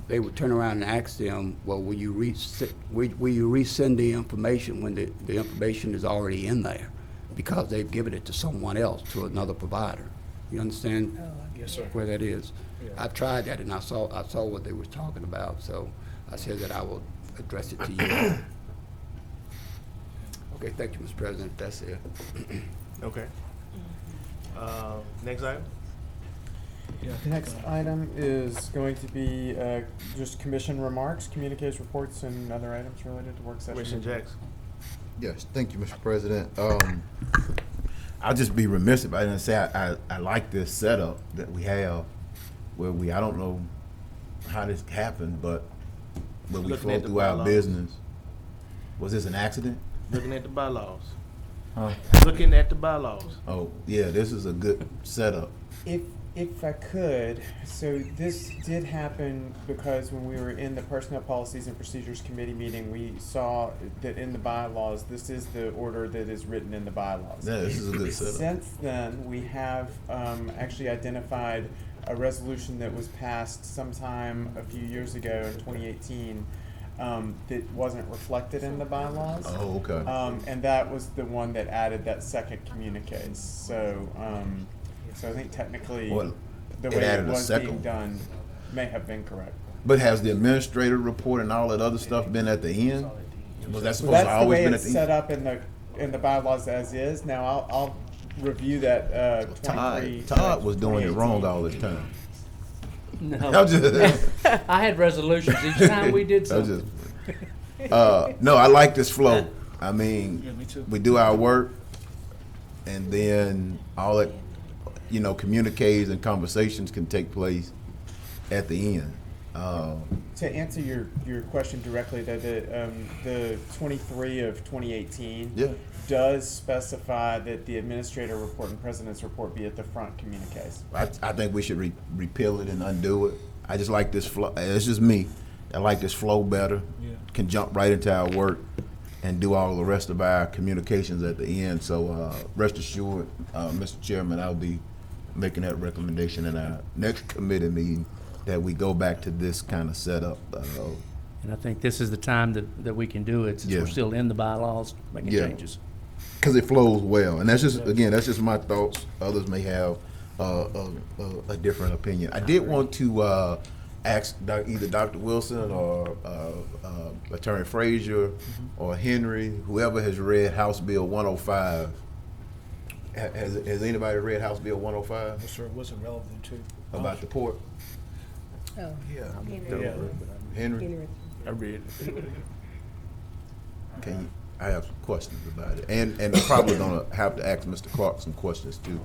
they would turn around and ask them, well, will you resend the information when the information is already in there, because they've given it to someone else, to another provider. You understand? Yes, sir. Where that is? Yeah. I've tried that, and I saw what they were talking about, so I said that I will address it to you. Okay, thank you, Mr. President. That's it. Okay. Next item? The next item is going to be just commission remarks, communiques, reports, and other items related to work session. Commissioner Jackson. Yes, thank you, Mr. President. I'll just be remiss if I didn't say I like this setup that we have, where I don't know how this happened, but we Looking flow at the through our bylaws. business. Was this an accident? Looking at the bylaws. Huh? Looking at the bylaws. Oh, yeah, this is a good setup. If I could, so this did happen because when we were in the Personnel Policies and Procedures Committee meeting, we saw that in the bylaws, this is the order that is written in the bylaws. Yeah, this is a good setup. Since then, we have actually identified a resolution that was passed sometime a few years ago in 2018 that wasn't reflected in the bylaws. Oh, okay. And that was the one that added that second communiques. So, so I think technically Well, the it way it added a was second being one. done may have been correct. But has the administrator report and all that other stuff been at the end? Was that So supposed to that's the always way been at it's the set end? up in the bylaws as is. Now I'll review that 23. Todd was doing it 2018. wrong all this time. No. I'm just, I had resolutions each time we did I'm something. just, no, I like this flow. I Yeah, mean, me too. we do our work, and then all that, communiques and conversations can take place at the end. To answer your question directly, the 23 of 2018 Yeah. does specify that the administrator report and president's report be at the front communiques. I think we should repeal it and undo it. I just like this flow. It's just me. I like this flow better. Yeah. Can jump right into our work and do all the rest of our communications at the end. So rest assured, Mr. Chairman, I'll be making that recommendation in our next committee meeting that we go back to this kind of setup. And I think this is the time that we can do it, since Yeah. we're still in the bylaws, making Yeah. changes. Because it flows well, and that's just my thoughts. Others may have a different opinion. I did want to ask either Dr. Wilson or Attorney Frazier or Henry, whoever has read House Bill 105. Has anybody read House Bill 105 Yes, sir, it wasn't relevant to. about the port? Oh, Yeah. Henry, Henry. I read it. can you? I have some questions about it, and I'm probably gonna have to ask Mr. Clark some questions too.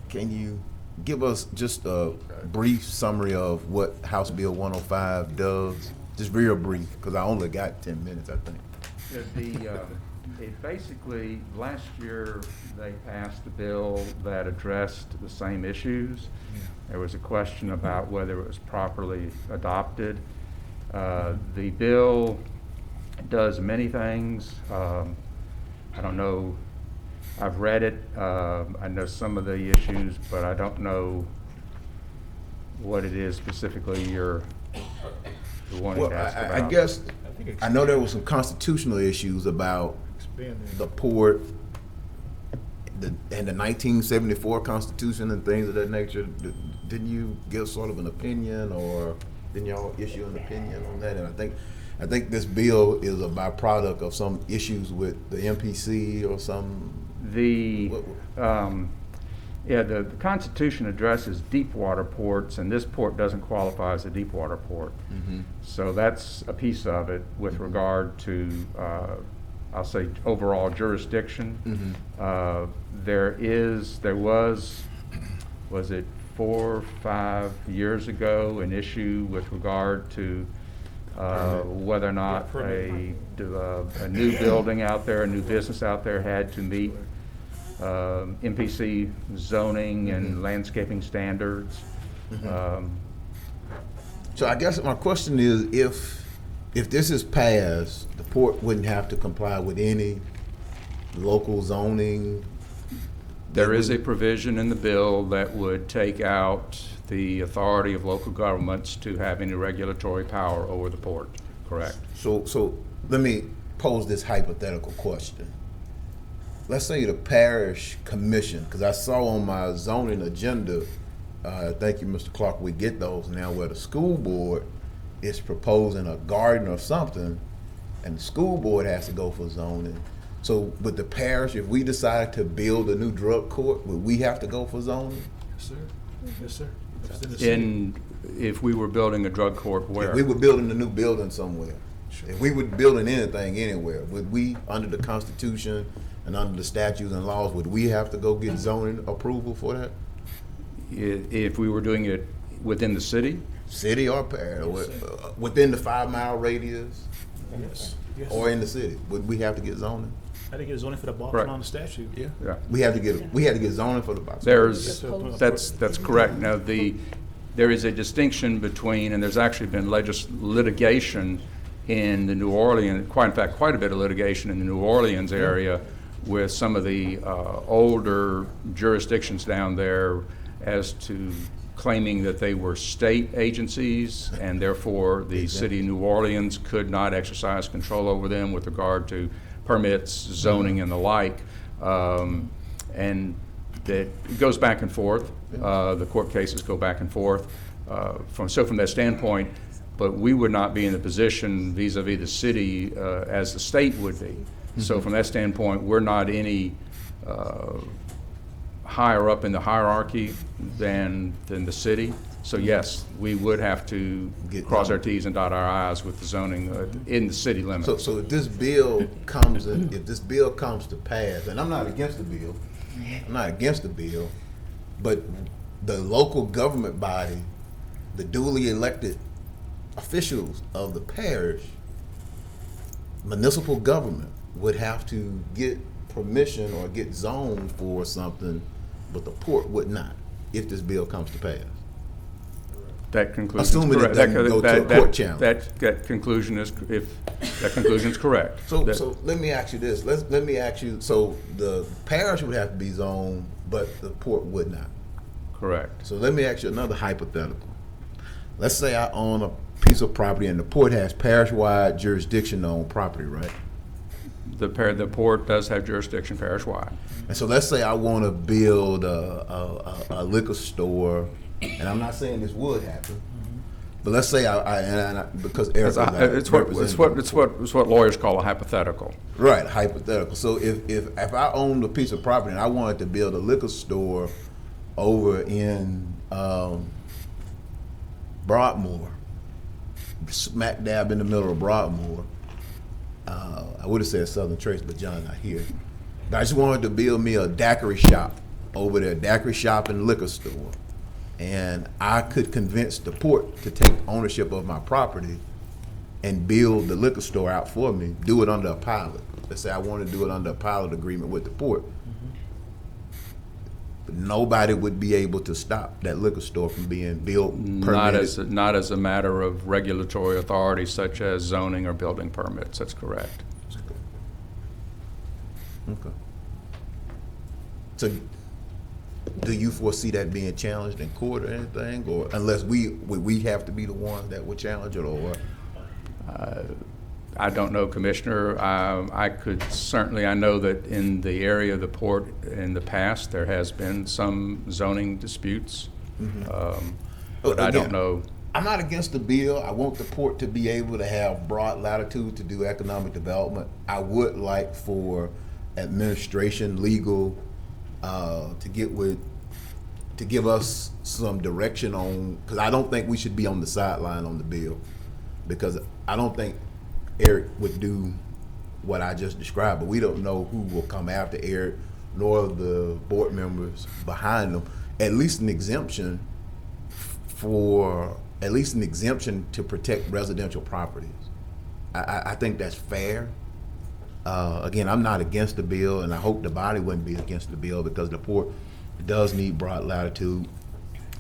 Can you give us just a brief summary of what House Bill 105 does? Just real brief, because I only got 10 minutes, I think. It basically, last year, they passed a bill that addressed the same issues. There was a question about whether it was properly adopted. The bill does many things. I don't know, I've read it, I know some of the issues, but I don't know what it is specifically you're wanting Well, to ask about. I guess, I know there were some constitutional issues about the port, and the 1974 Constitution and things of that nature. Didn't you give sort of an opinion, or didn't y'all issue an opinion on that? And I think this bill is a byproduct of some issues with the MPC or some. The Constitution addresses deep water ports, and this port doesn't qualify as a deep water port. So that's a piece of it with regard to, I'll say, overall jurisdiction. There was it 4 or 5 years ago, an issue with regard to whether or not a new building out there, a new business out there had to meet MPC zoning and landscaping standards. So I guess my question is, if this is passed, the port wouldn't have to comply with any local zoning. There is a provision in the bill that would take out the authority of local governments to have any regulatory power over the port, correct? So let me pose this hypothetical question. Let's say the parish commission, because I saw on my zoning agenda, thank you, Mr. Clark, we get those now, where the school board is proposing a garden or something, and the school board has to go for zoning. So with the parish, if we decide to build a new drug court, would we have to go for zoning? Yes, sir. Yes, sir. If we were building a drug court, where? If we were building a new building somewhere. If we were building anything anywhere, would we, under the Constitution and under the statutes and laws, would we have to go get zoning approval for that? If we were doing it within the city, City or parish, within the 5-mile radius, Yes. or in the city, would we have to get zoning? I think it's only for the box Correct. on the statute. Yeah. yeah. We had to get zoning for the box. That's correct. Now, there is a distinction between, and there's actually been litigation in the New Orleans, in fact, quite a bit of litigation in the New Orleans area with some of the older jurisdictions down there as to claiming that they were state agencies, and therefore the city of New Orleans could not exercise control over them with regard to permits, zoning, and the like. And that it goes back and forth. The court cases go back and forth. From that standpoint, but we would not be in the position vis-a-vis the city as the state would be. So from that standpoint, we're not any higher up in the hierarchy than the city. So yes, we would have to cross our T's and dot our I's with the zoning in the city limits. So if this bill comes to pass, and I'm not against the bill, but the local government body, the duly elected officials of the parish, municipal government, would have to get permission or get zoned for something, but the port would not, if this bill comes to pass. That conclusion Assuming is it correct. doesn't go to a court challenge. That conclusion is, if that conclusion is correct. So let me ask you this. Let me ask you. So the parish would have to be zoned, but the port would not. Correct. So let me ask you another hypothetical. Let's say I own a piece of property and the port has parish-wide jurisdiction on property, right? The port does have jurisdiction parish-wide. And so let's say I want to build a liquor store, and I'm not saying this would happen, but let's say because Eric It's what lawyers call a hypothetical. Right, hypothetical. So if I owned a piece of property and I wanted to build a liquor store over in Broadmoor, smack dab in the middle of Broadmoor, I would have said Southern Trace, but John's not here. But I just wanted to build me a daiquiri shop over there, daiquiri shop and liquor store. And I could convince the port to take ownership of my property and build the liquor store out for me, do it under a pilot. Let's say I want to do it under a pilot agreement with the port. But nobody would be able to stop that liquor store from being built, permitted. Not as a matter of regulatory authority such as zoning or building permits. That's correct. Okay. So do you foresee that being challenged in court or anything, or unless we have to be the ones that would challenge it, or what? I don't know, Commissioner. I know that in the area of the port in the past, there has been some zoning disputes. But I don't know. I'm not against the bill. I want the port to be able to have broad latitude to do economic development. I would like for administration, legal, to give us some direction on, because I don't think we should be on the sideline on the bill, because I don't think Eric would do what I just described, but we don't know who will come after Eric, nor the board members behind them. At least an exemption to protect residential properties. I think that's fair. Again, I'm not against the bill, and I hope the body wouldn't be against the bill, because the port does need broad latitude.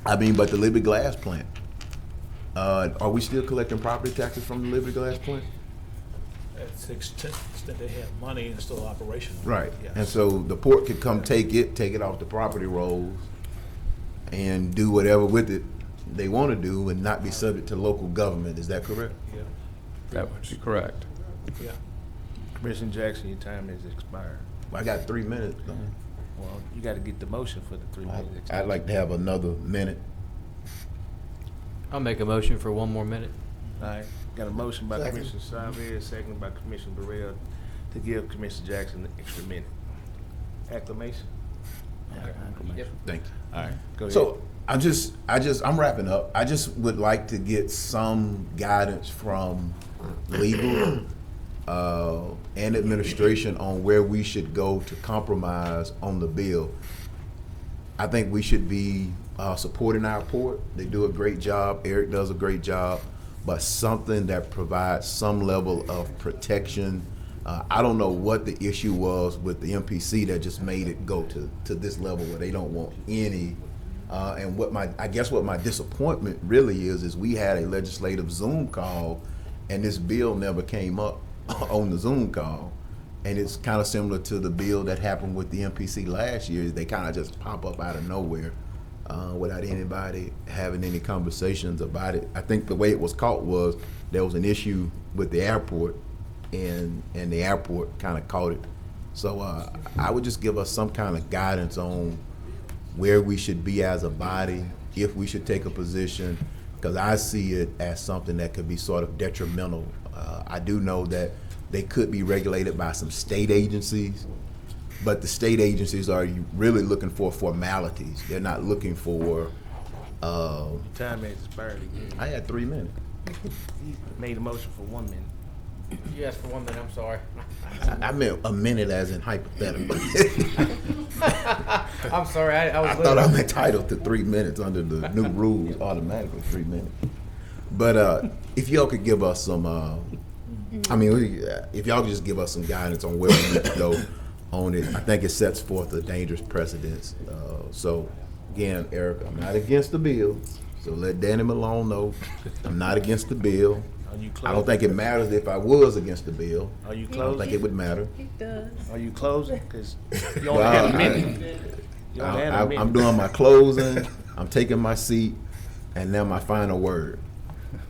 But the Liberty Glass plant, are we still collecting property taxes from the Liberty Glass plant? To the extent they have money and still operational. Right. Yes. And so the port could come take it off the property rolls and do whatever with it they want to do and not be subject to local government. Is that correct? Yeah. That would be correct. Yeah. Commissioner Jackson, your time has expired. I got 3 minutes. Well, you got to get the motion for the 3 minutes. I'd like to have another minute. I'll make a motion for 1 more minute. All right, got a motion by Second. Commissioner Chavez, seconded by Commissioner Burrell, to give Commissioner Jackson an extra minute. Acclamation? Okay. Yep. Thank you. All right, go ahead. So I'm wrapping up. I just would like to get some guidance from legal and administration on where we should go to compromise on the bill. I think we should be supporting our port. They do a great job. Eric does a great job, but something that provides some level of protection. I don't know what the issue was with the MPC that just made it go to this level where they don't want any. And I guess what my disappointment really is we had a legislative Zoom call and this bill never came up on the Zoom call. And it's kind of similar to the bill that happened with the MPC last year. They kind of just pop up out of nowhere without anybody having any conversations about it. I think the way it was caught was there was an issue with the airport and the airport kind of caught it. So I would just give us some kind of guidance on where we should be as a body, if we should take a position, because I see it as something that could be sort of detrimental. I do know that they could be regulated by some state agencies, but the state agencies are really looking for formalities. They're not looking for. Time has expired again. I had 3 minutes. Made a motion for 1 minute. You asked for 1 minute, I'm sorry. I meant a minute as in hypothetical. I'm sorry, I thought I'm entitled to 3 minutes under the new rules, automatically 3 minutes. But if y'all could give us some, if y'all could just give us some guidance on where we need to go on it, I think it sets forth a dangerous precedence. So again, Eric, I'm not against the bill, so let Danny Malone know I'm not against the bill. I don't think it matters if I was against the bill. Are you I don't closing? think it would matter. It does. Are you closing? Because you only had a minute. You only had a minute. I'm doing my closing, I'm taking my seat, and now my final word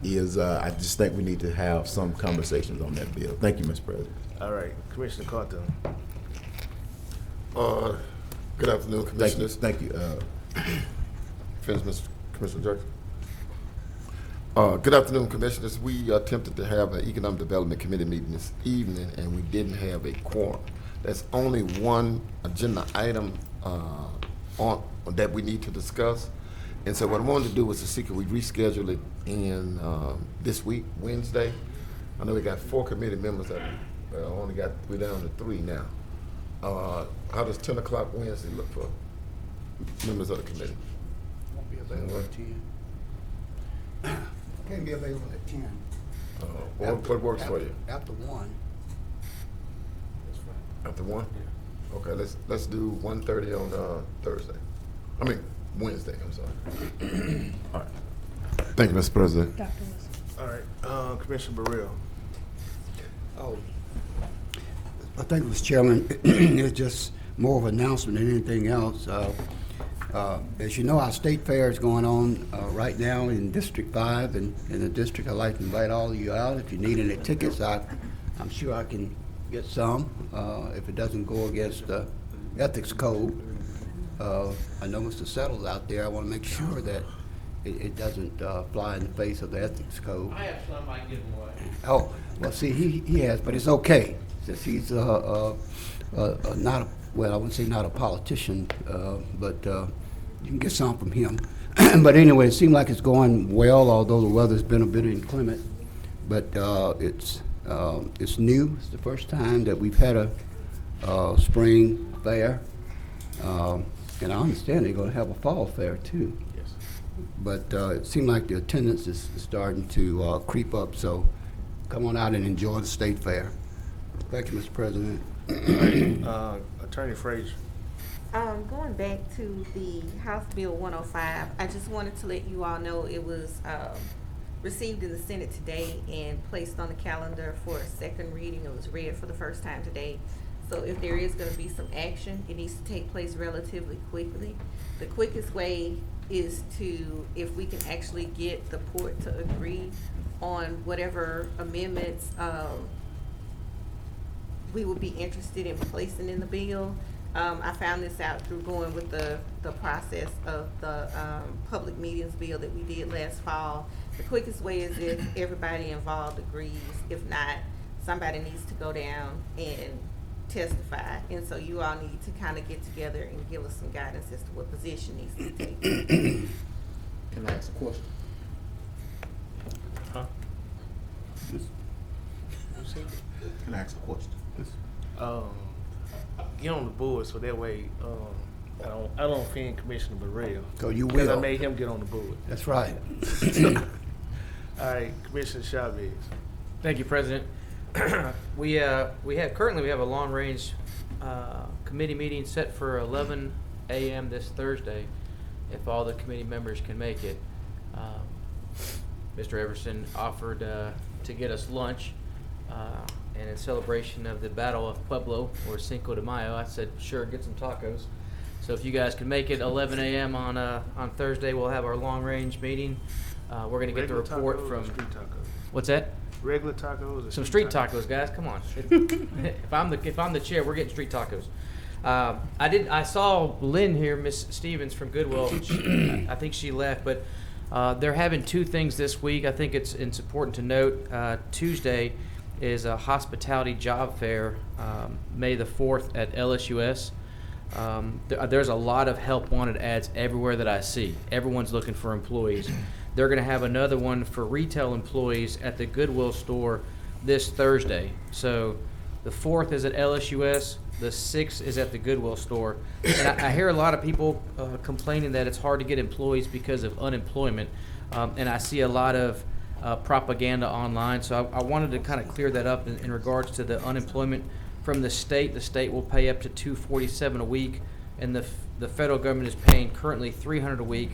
is I just think we need to have some conversations on that bill. Thank you, Mr. President. All right, Commissioner Carter. Good afternoon, Commissioners. Thank you. Finish, Commissioner Jackson. Good afternoon, Commissioners. We attempted to have an Economic Development Committee meeting this evening, and we didn't have a quorum. There's only one agenda item on that we need to discuss. And so what I wanted to do was to see could we reschedule it in this week, Wednesday. I know we got 4 committee members that we're down to 3 now. How does 10 o'clock Wednesday look for members of the committee? Won't be available at 10. Can't be available at 10. What works for you? After 1. After 1? Okay, let's do 1:30 on Thursday. Wednesday, I'm sorry. All right. Thank you, Mr. President. Dr. Wilson. All right, Commissioner Burrell. Oh, I think, Mr. Chairman, it's just more of an announcement than anything else. As you know, our state fair is going on right now in District 5, and in the district, I'd like to invite all of you out. If you need any tickets, I'm sure I can get some if it doesn't go against the ethics code. I know Mr. Settle's out there. I want to make sure that it doesn't fly in the face of the ethics code. I have some I can give them away. Oh, well, see, he has, but it's okay, since he's not a, well, I wouldn't say not a politician, but you can get some from him. But anyway, it seems like it's going well, although the weather's been a bit inclement. But it's new. It's the first time that we've had a spring fair. And I understand they're going to have a fall fair too. Yes. But it seems like the attendance is starting to creep up, so come on out and enjoy the state fair. Thank you, Mr. President. Attorney Frazier. Going back to the House Bill 105, I just wanted to let you all know it was received in the Senate today and placed on the calendar for a second reading. It was read for the first time today. So if there is going to be some action, it needs to take place relatively quickly. The quickest way is to, if we can actually get the port to agree on whatever amendments we would be interested in placing in the bill. I found this out through going with the process of the public meetings bill that we did last fall. The quickest way is if everybody involved agrees. If not, somebody needs to go down and testify, and so you all need to kind of get together and give us some guidance as to what position needs to be taken. board, so that way, I don't offend Commissioner Burrell. So you Because I will. made him get on the board. That's right. All right, Commissioner Chavez. Thank you, President. We have a long-range committee meeting set for 11 a.m. this Thursday, if all the committee members can make it. Mr. Everson offered to get us lunch, and in celebration of the Battle of Pueblo, or Cinco de Mayo, I said, sure, get some tacos. So if you guys can make it 11 a.m. on Thursday, we'll have our long-range meeting. We're going to get the Regular report tacos or from... street tacos? What's that? Regular tacos or Some street tacos, guys. Come on. If I'm the chair, we're getting street tacos. I saw Lynn here, Miss Stevens from Goodwill. I think she left, but they're having two things this week. I think it's important to note. Tuesday is a hospitality job fair, May the 4th at LSUS. There's a lot of help wanted ads everywhere that I see. Everyone's looking for employees. They're going to have another one for retail employees at the Goodwill store this Thursday. So the 4th is at LSUS, the 6th is at the Goodwill store. And I hear a lot of people complaining that it's hard to get employees because of unemployment. And I see a lot of propaganda online. So I wanted to kind of clear that up in regards to the unemployment from the state. The state will pay up to $247 a week, and the federal government is paying currently $300 a week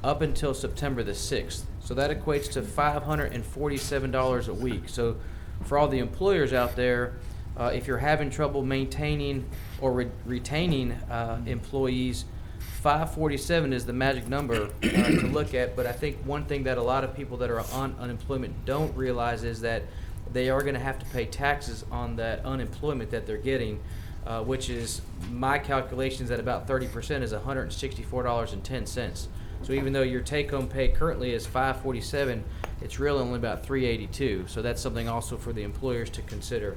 up until September the 6th. So that equates to $547 a week. So for all the employers out there, if you're having trouble maintaining or retaining employees, $547 is the magic number to look at. But I think one thing that a lot of people that are on unemployment don't realize is that they are going to have to pay taxes on that unemployment that they're getting, which is, my calculations at about 30% is $164.10. So even though your take-home pay currently is $547, it's really only about $382. So that's something also for the employers to consider.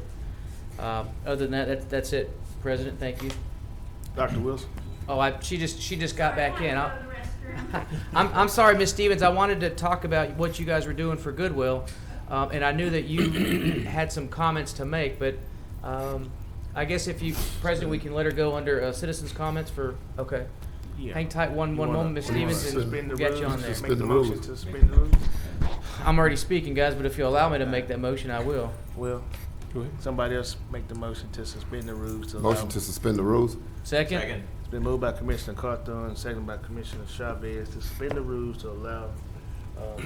Other than that, that's it, President. Thank you. Dr. Wilson? Oh, she just got back in. I'm sorry, Ms. Stevens. I wanted to talk about what you guys were doing for Goodwill, and I knew that you had some comments to make. But I guess if you, President, we can let her go under citizens' comments for. Okay. Yeah. Hang tight one moment, Ms. Stevens, and Suspend the we'll get rules, you on there. make the motion to suspend the rules? I'm already speaking, guys, but if you allow me to make that motion, I will. Well, somebody else make the motion to suspend the rules. To Motion allow- to suspend the rules? Second? It's been moved by Commissioner Carthon, seconded by Commissioner Chavez to suspend the rules to allow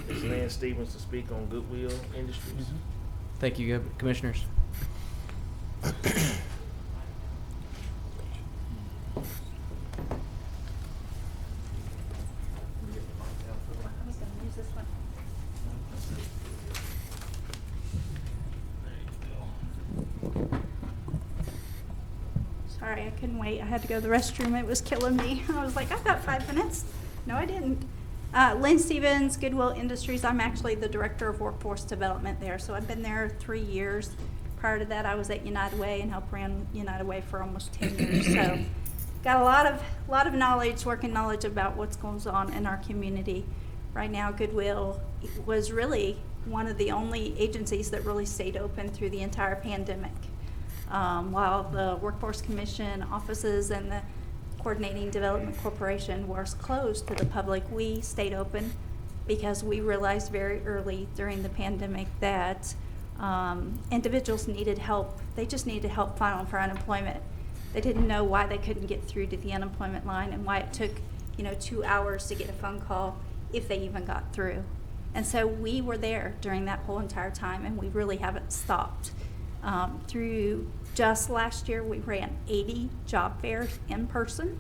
Ms. Lynn Stevens to speak on Goodwill Industries. Thank you, Commissioners. Sorry, I couldn't wait. I had to go to the restroom. It was killing me. I was like, I've got 5 minutes. No, I didn't. Lynn Stevens, Goodwill Industries. I'm actually the Director of Workforce Development there. So I've been there 3 years. Prior to that, I was at United Way and helped run United Way for almost 10 years. So got a lot of knowledge, working knowledge about what's going on in our community. Right now, Goodwill was really one of the only agencies that really stayed open through the entire pandemic. While the Workforce Commission offices and the Coordinating Development Corporation was closed to the public, we stayed open because we realized very early during the pandemic that individuals needed help. They just needed help filing for unemployment. They didn't know why they couldn't get through to the unemployment line and why it took 2 hours to get a phone call if they even got through. And so we were there during that whole entire time, and we really haven't stopped. Through just last year, we ran 80 job fairs in person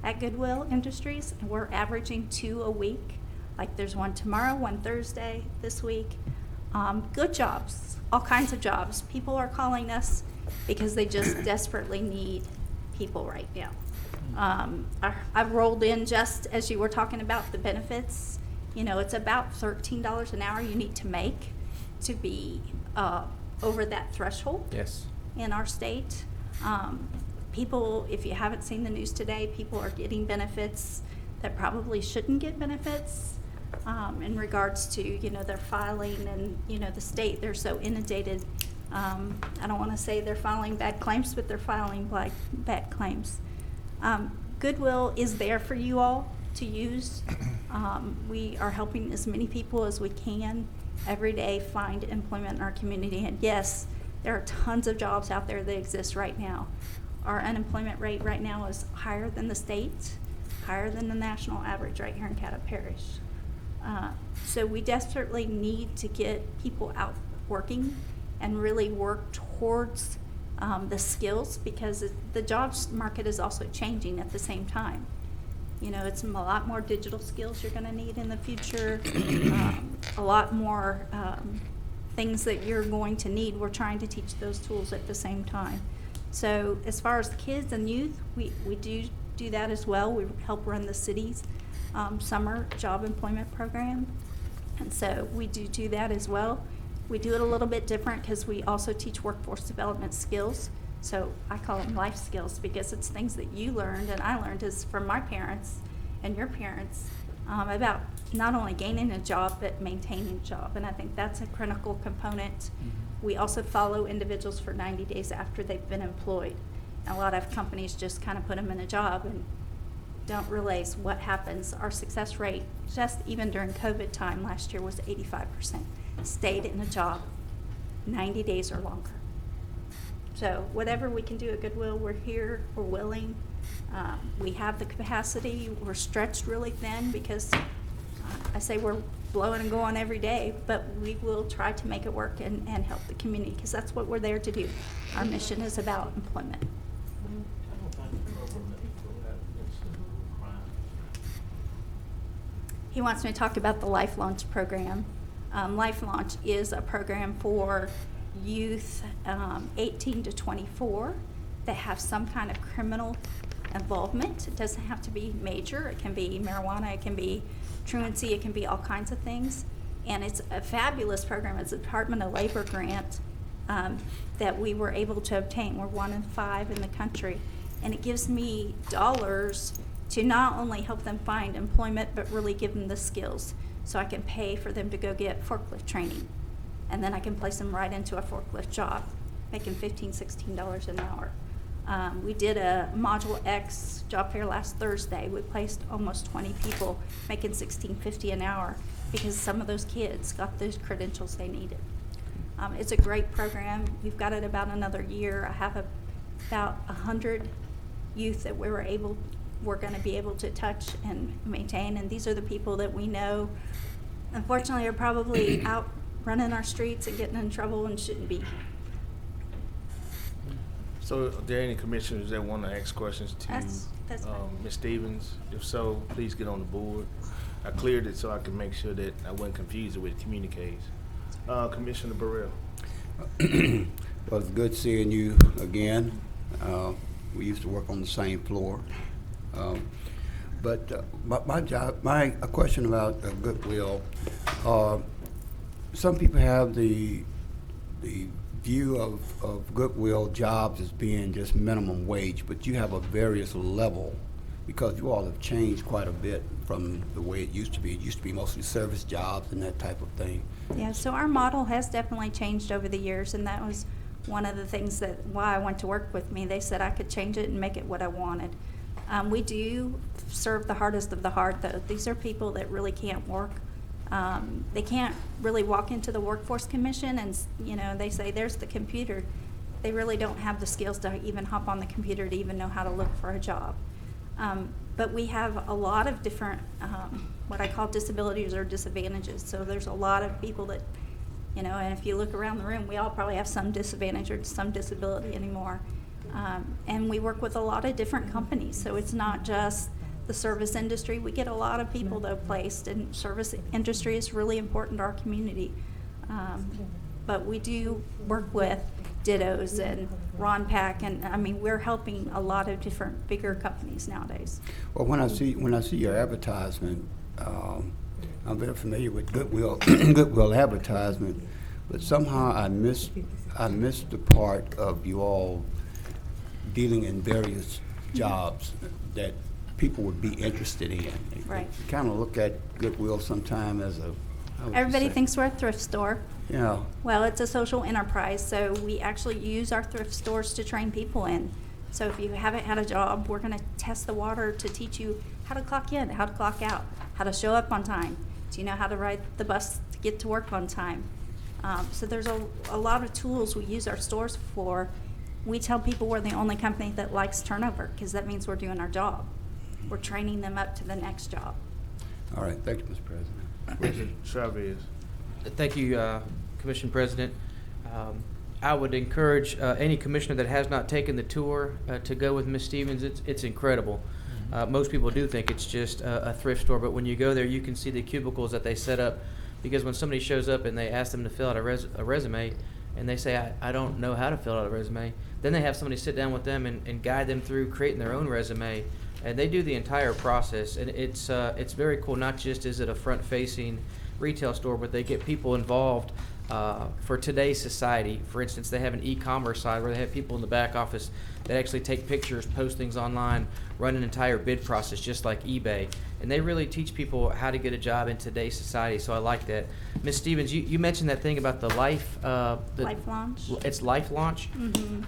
at Goodwill Industries, and we're averaging 2 a week. Like there's one tomorrow, one Thursday this week. Good jobs, all kinds of jobs. People are calling us because they just desperately need people right now. I've rolled in just as you were talking about the benefits. It's about $13 an hour you need to make to be over that threshold. Yes. In our state. People, if you haven't seen the news today, people are getting benefits that probably shouldn't get benefits in regards to, their filing and, the state. They're so inundated I don't want to say they're filing bad claims, but they're filing bad claims. Goodwill is there for you all to use. We are helping as many people as we can every day find employment in our community. And yes, there are tons of jobs out there that exist right now. Our unemployment rate right now is higher than the state, higher than the national average right here in Caddo Parish. So we desperately need to get people out working and really work towards the skills, because the jobs market is also changing at the same time. You know, it's a lot more digital skills you're going to need in the future, a lot more things that you're going to need. We're trying to teach those tools at the same time. So as far as the kids and youth, we do that as well. We help run the city's summer job employment program. And so we do that as well. We do it a little bit different because we also teach workforce development skills. So I call them life skills, because it's things that you learned and I learned as from my parents and your parents about not only gaining a job but maintaining a job. And I think that's a critical component. We also follow individuals for 90 days after they've been employed. A lot of companies just kind of put them in a job and don't realize what happens. Our success rate, just even during COVID time last year, was 85%. Stayed in a job 90 days or longer. So whatever we can do at Goodwill, we're here, we're willing. We have the capacity. We're stretched really thin because I say we're blowing and going every day, but we will try to make it work and help the community, because that's what we're there to do. Our mission is about employment. He wants me to talk about the Life Launch program. Life Launch is a program for youth 18 to 24 that have some kind of criminal involvement. It doesn't have to be major. It can be marijuana, it can be truancy, it can be all kinds of things. And it's a fabulous program. It's a Department of Labor grant that we were able to obtain. We're 1 in 5 in the country. And it gives me dollars to not only help them find employment, but really give them the skills. So I can pay for them to go get forklift training. And then I can place them right into a forklift job, making $15, $16 an hour. We did a Module X job fair last Thursday. We placed almost 20 people, making $16.50 an hour, because some of those kids got those credentials they needed. It's a great program. We've got it about another year. I have about 100 youth that we're going to be able to touch and maintain, and these are the people that we know, unfortunately, are probably out running our streets and getting in trouble and shouldn't be. So are there any commissioners that want to ask questions to That's fine. Ms. Stevens? If so, please get on the board. I cleared it so I can make sure that I wasn't confused with communiques. Commissioner Burrell. Well, it's good seeing you again. We used to work on the same floor. But my question about Goodwill. Some people have the view of Goodwill jobs as being just minimum wage, but you have a various level, because you all have changed quite a bit from the way it used to be. It used to be mostly service jobs and that type of thing. Yeah, so our model has definitely changed over the years, and that was one of the things why I went to work with me. They said I could change it and make it what I wanted. We do serve the hardest of the hard, though. These are people that really can't work. They can't really walk into the Workforce Commission and, they say, there's the computer. They really don't have the skills to even hop on the computer to even know how to look for a job. But we have a lot of different, what I call disabilities or disadvantages. So there's a lot of people that, and if you look around the room, we all probably have some disadvantage or some disability anymore. And we work with a lot of different companies. So it's not just the service industry. We get a lot of people, though, placed, and service industry is really important to our community. But we do work with Dittos and Ron Pack, and we're helping a lot of different bigger companies nowadays. Well, when I see your advertisement, I'm very familiar with Goodwill Goodwill advertisement, but somehow I missed the part of you all dealing in various jobs that people would be interested in. Right. Kind of look at Goodwill sometime as Everybody thinks we're a thrift store. Yeah. Well, it's a social enterprise, so we actually use our thrift stores to train people in. So if you haven't had a job, we're gonna test the water to teach you how to clock in, how to clock out, how to show up on time. Do you know how to ride the bus to get to work on time? So there's a lot of tools we use our stores for. We tell people we're the only company that likes turnover, because that means we're doing our job. We're training them up to the next job. All right, thank you, Mr. President. Mr. Chavez. Thank you, Commission President. I would encourage any commissioner that has not taken the tour to go with Ms. Stevens. It's incredible. Most people do think it's just a thrift store, but when you go there, you can see the cubicles that they set up. Because when somebody shows up and they ask them to fill out a resume, and they say, I don't know how to fill out a resume, then they have somebody sit down with them and guide them through creating their own resume. And they do the entire process, and it's very cool. Not just is it a front-facing retail store, but they get people involved for today's society. For instance, they have an e-commerce side where they have people in the back office that actually take pictures, post things online, run an entire bid process just like eBay. And they really teach people how to get a job in today's society, so I like that. Ms. Stevens, you mentioned that thing about the Life Launch. It's Life Launch? Mm-hmm.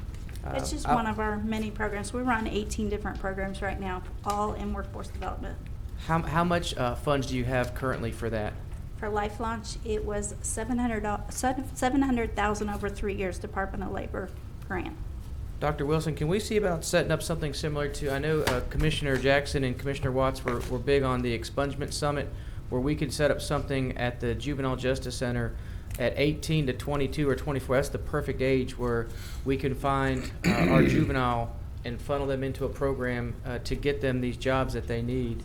It's just one of our many programs. We run 18 different programs right now, all in workforce development. How much funds do you have currently for that? For Life Launch, it was $700,000 over 3 years, Department of Labor grant. Dr. Wilson, can we see about setting up something similar to, I know Commissioner Jackson and Commissioner Watts were big on the expungement summit, where we could set up something at the Juvenile Justice Center at 18 to 22 or 24. That's the perfect age where we can find our juvenile and funnel them into a program to get them these jobs that they need.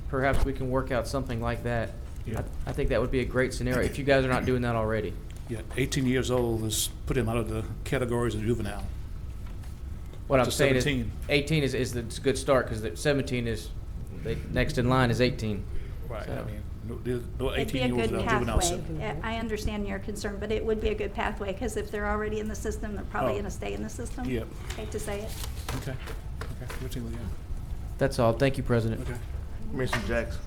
Perhaps we can work out something like that. Yeah. I think that would be a great scenario if you guys are not doing that already. Yeah, 18 years old is put him out of the categories of juvenile. What I'm To saying 17. is 18 is a good start, because 17 is, next in line is 18. Right. So- I mean, no It'd be a 18-year-olds good in a juvenile pathway. center. I understand your concern, but it would be a good pathway, because if they're already in the system, they're probably Oh. gonna stay in the system. Yep. Hate to say it. Okay. Everything, yeah. That's all. Thank you, President. Okay. Commissioner Jackson.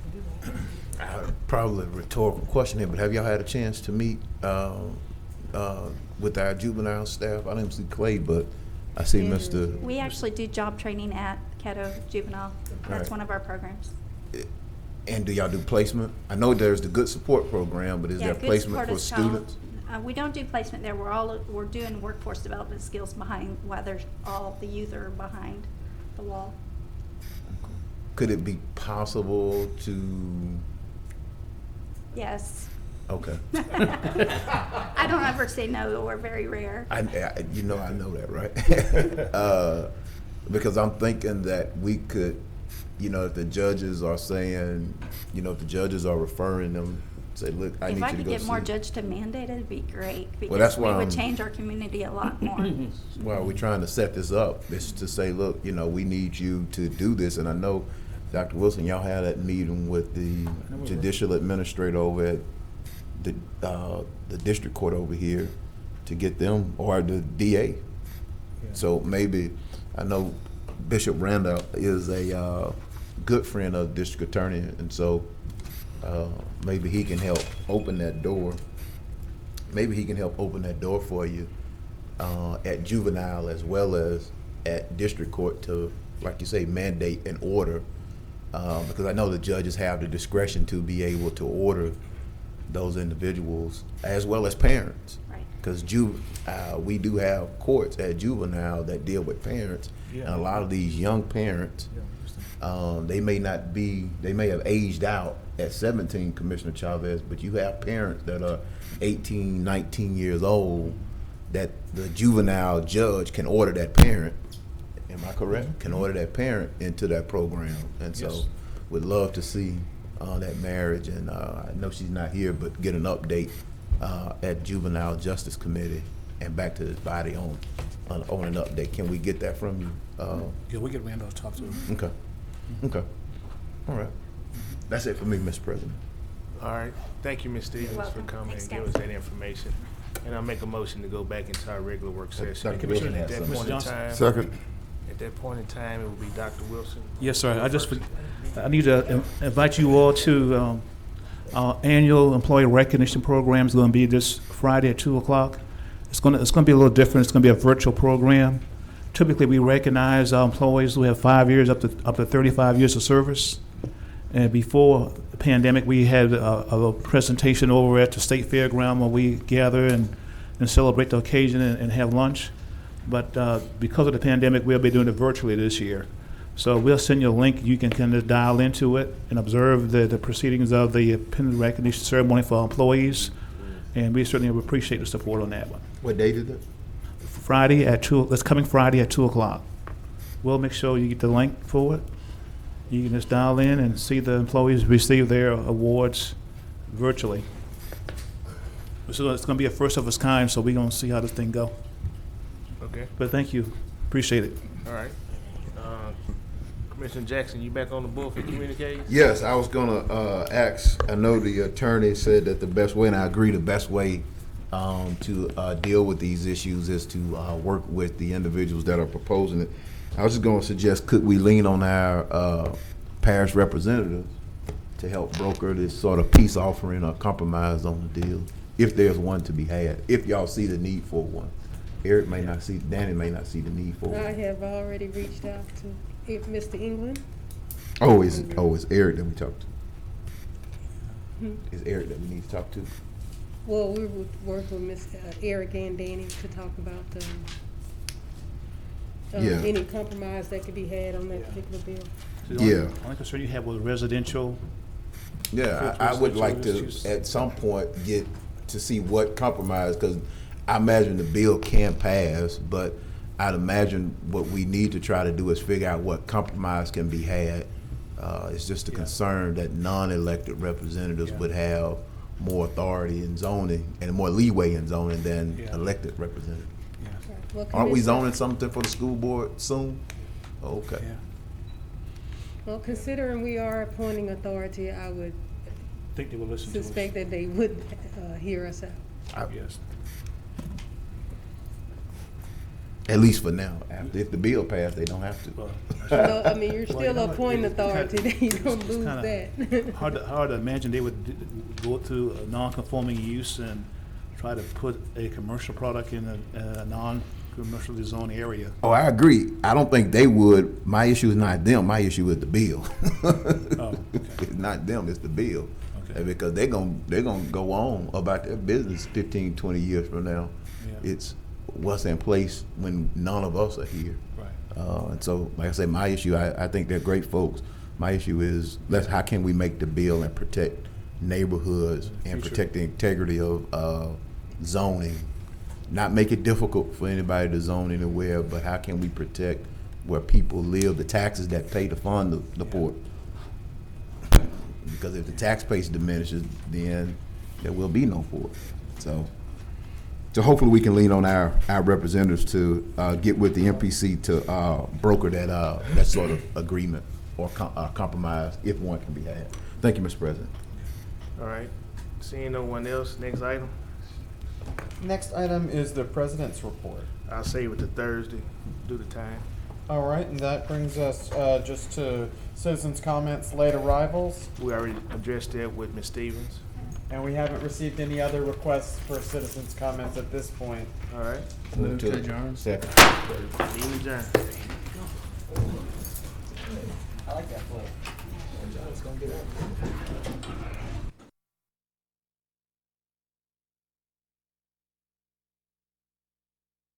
Probably a rhetorical question here, but have y'all had a chance to meet with our juvenile staff? I didn't see Clay, but I see Mr. We actually do job training at Caddo Juvenile. That's Right. one of our programs. And do y'all do placement? I know there's the Good Support Program, but is Yeah, there Good placement Support for is called. students? We don't do placement there. We're doing workforce development skills behind, while there's all the youth are behind the wall. Could it be possible to, Yes. okay. I don't ever say no, or very rare. I know that, right? Because I'm thinking that we could, if the judges are saying, if the judges are referring them, say, look, I need If you I to could go get more see. judge to mandate, it'd be great, because that's we why would I'm- change our community a lot more. Well, we're trying to set this up, is to say, look, we need you to do this, and I know, Dr. Wilson, y'all had that meeting with the judicial administrator over at the district court over here to get them, or the DA. So maybe, I know Bishop Randall is a good friend of the district attorney, and so maybe he can help open that door. Maybe he can help open that door for you at juvenile as well as at district court to, like you say, mandate an order. Because I know the judges have the discretion to be able to order those individuals as well as parents. Right. Because we do have courts at juvenile that deal with parents, and a lot of these young parents, they may have aged out at 17, Commissioner Chavez, but you have parents that are 18, 19 years old that the juvenile judge can order that parent. Am I correct? Can order that parent into that program, and so Yes. would love to see that marriage. And I know she's not here, but get an update at Juvenile Justice Committee and back to this body on an update. Can we get that from you? Yeah, we get Randall to talk to him. Okay. All right. That's it for me, Mr. President. All right. Thank you, Ms. Stevens, welcome. for coming Thanks, and giving us that information. And I'll make a motion to go back into our regular work session. Dr. Wilson At has that something. point in Mr. time, Second. at that point in time, it will be Dr. Wilson. Yes, sir. I need to invite you all to Our annual employee recognition program is going to be this Friday at 2 o'clock. It's going to be a little different. It's going to be a virtual program. Typically, we recognize our employees who have 5 years up to 35 years of service. And before the pandemic, we had a presentation over at the State Fairground where we gather and celebrate the occasion and have lunch. But because of the pandemic, we'll be doing it virtually this year. So we'll send you a link. You can kind of dial into it and observe the proceedings of the pendant recognition ceremony for our employees. And we certainly appreciate the support on that one. What date is it? Friday at 2, that's coming Friday at 2 o'clock. We'll make sure you get the link for it. You can just dial in and see the employees receive their awards virtually. So it's going to be a first of its kind, so we're going to see how this thing go. Okay, But thank you. Appreciate it. all right. Commissioner Jackson, you back on the board for communicating? Yes, I was gonna ask, I know the attorney said that the best way, and I agree, the best way to deal with these issues is to work with the individuals that are proposing it. I was just gonna suggest, could we lean on our parish representatives to help broker this sort of peace offering or compromise on the deal, if there's one to be had, if y'all see the need for one. Eric may not see, Danny may not see the need for I one. have already reached out to Mr. England. Oh, it's Eric that we talked to. It's Eric that we need to talk to. Well, we would work with Ms. Eric and Danny to talk about Yeah. any compromise that could be had on that particular bill. So the only- Yeah. Only concern you have with residential. Yeah, I would like to, Issues. at some point, get to see what compromise, because I imagine the bill can pass, but I'd imagine what we need to try to do is figure out what compromise can be had. It's just a concern that non-elected representatives would have more authority in zoning and more leeway in zoning than elected representatives. Well, Aren't we Commissioner- zoning something for the school board soon? Okay. Yeah. Well, considering we are appointing authority, I would I think they will listen to us. suspect that they would hear us out. Yes. At least for now. After, if the bill passed, they don't have to. Well, No, I mean, you're Well, still you know, appointing it's kinda- authority, then you don't it's lose kinda that. hard to imagine they would go to a non-conforming use and try to put a commercial product in a non-commercially zoned area. Oh, I agree. I don't think they would. My issue is not them. My issue is the bill. Oh, okay. It's not them, it's the bill. Okay. And because they're gonna go on about their business 15, 20 years from now. Yeah. It's what's in place when none of us are here. Right. And so, like I said, my issue, I think they're great folks. My issue is, how can we make the bill and protect neighborhoods and Future. protect the integrity of zoning? Not make it difficult for anybody to zone anywhere, but how can we protect where people live, the taxes that pay to fund the port? Because if the tax base diminishes, then there will be no port. So hopefully we can lean on our representatives to get with the MPC to broker that sort of agreement or compromise, if one can be had. Thank you, Mr. President. All right. Seeing no one else, next item. Next item is the president's report. I'll save it to Thursday, do the time. All right, and that brings us just to citizens' comments, late arrivals, We already addressed that with Ms. Stevens. and we haven't received any other requests for citizens' comments at this point. All right. Move to adjourn. Second. Meeting adjourned. I like that flow.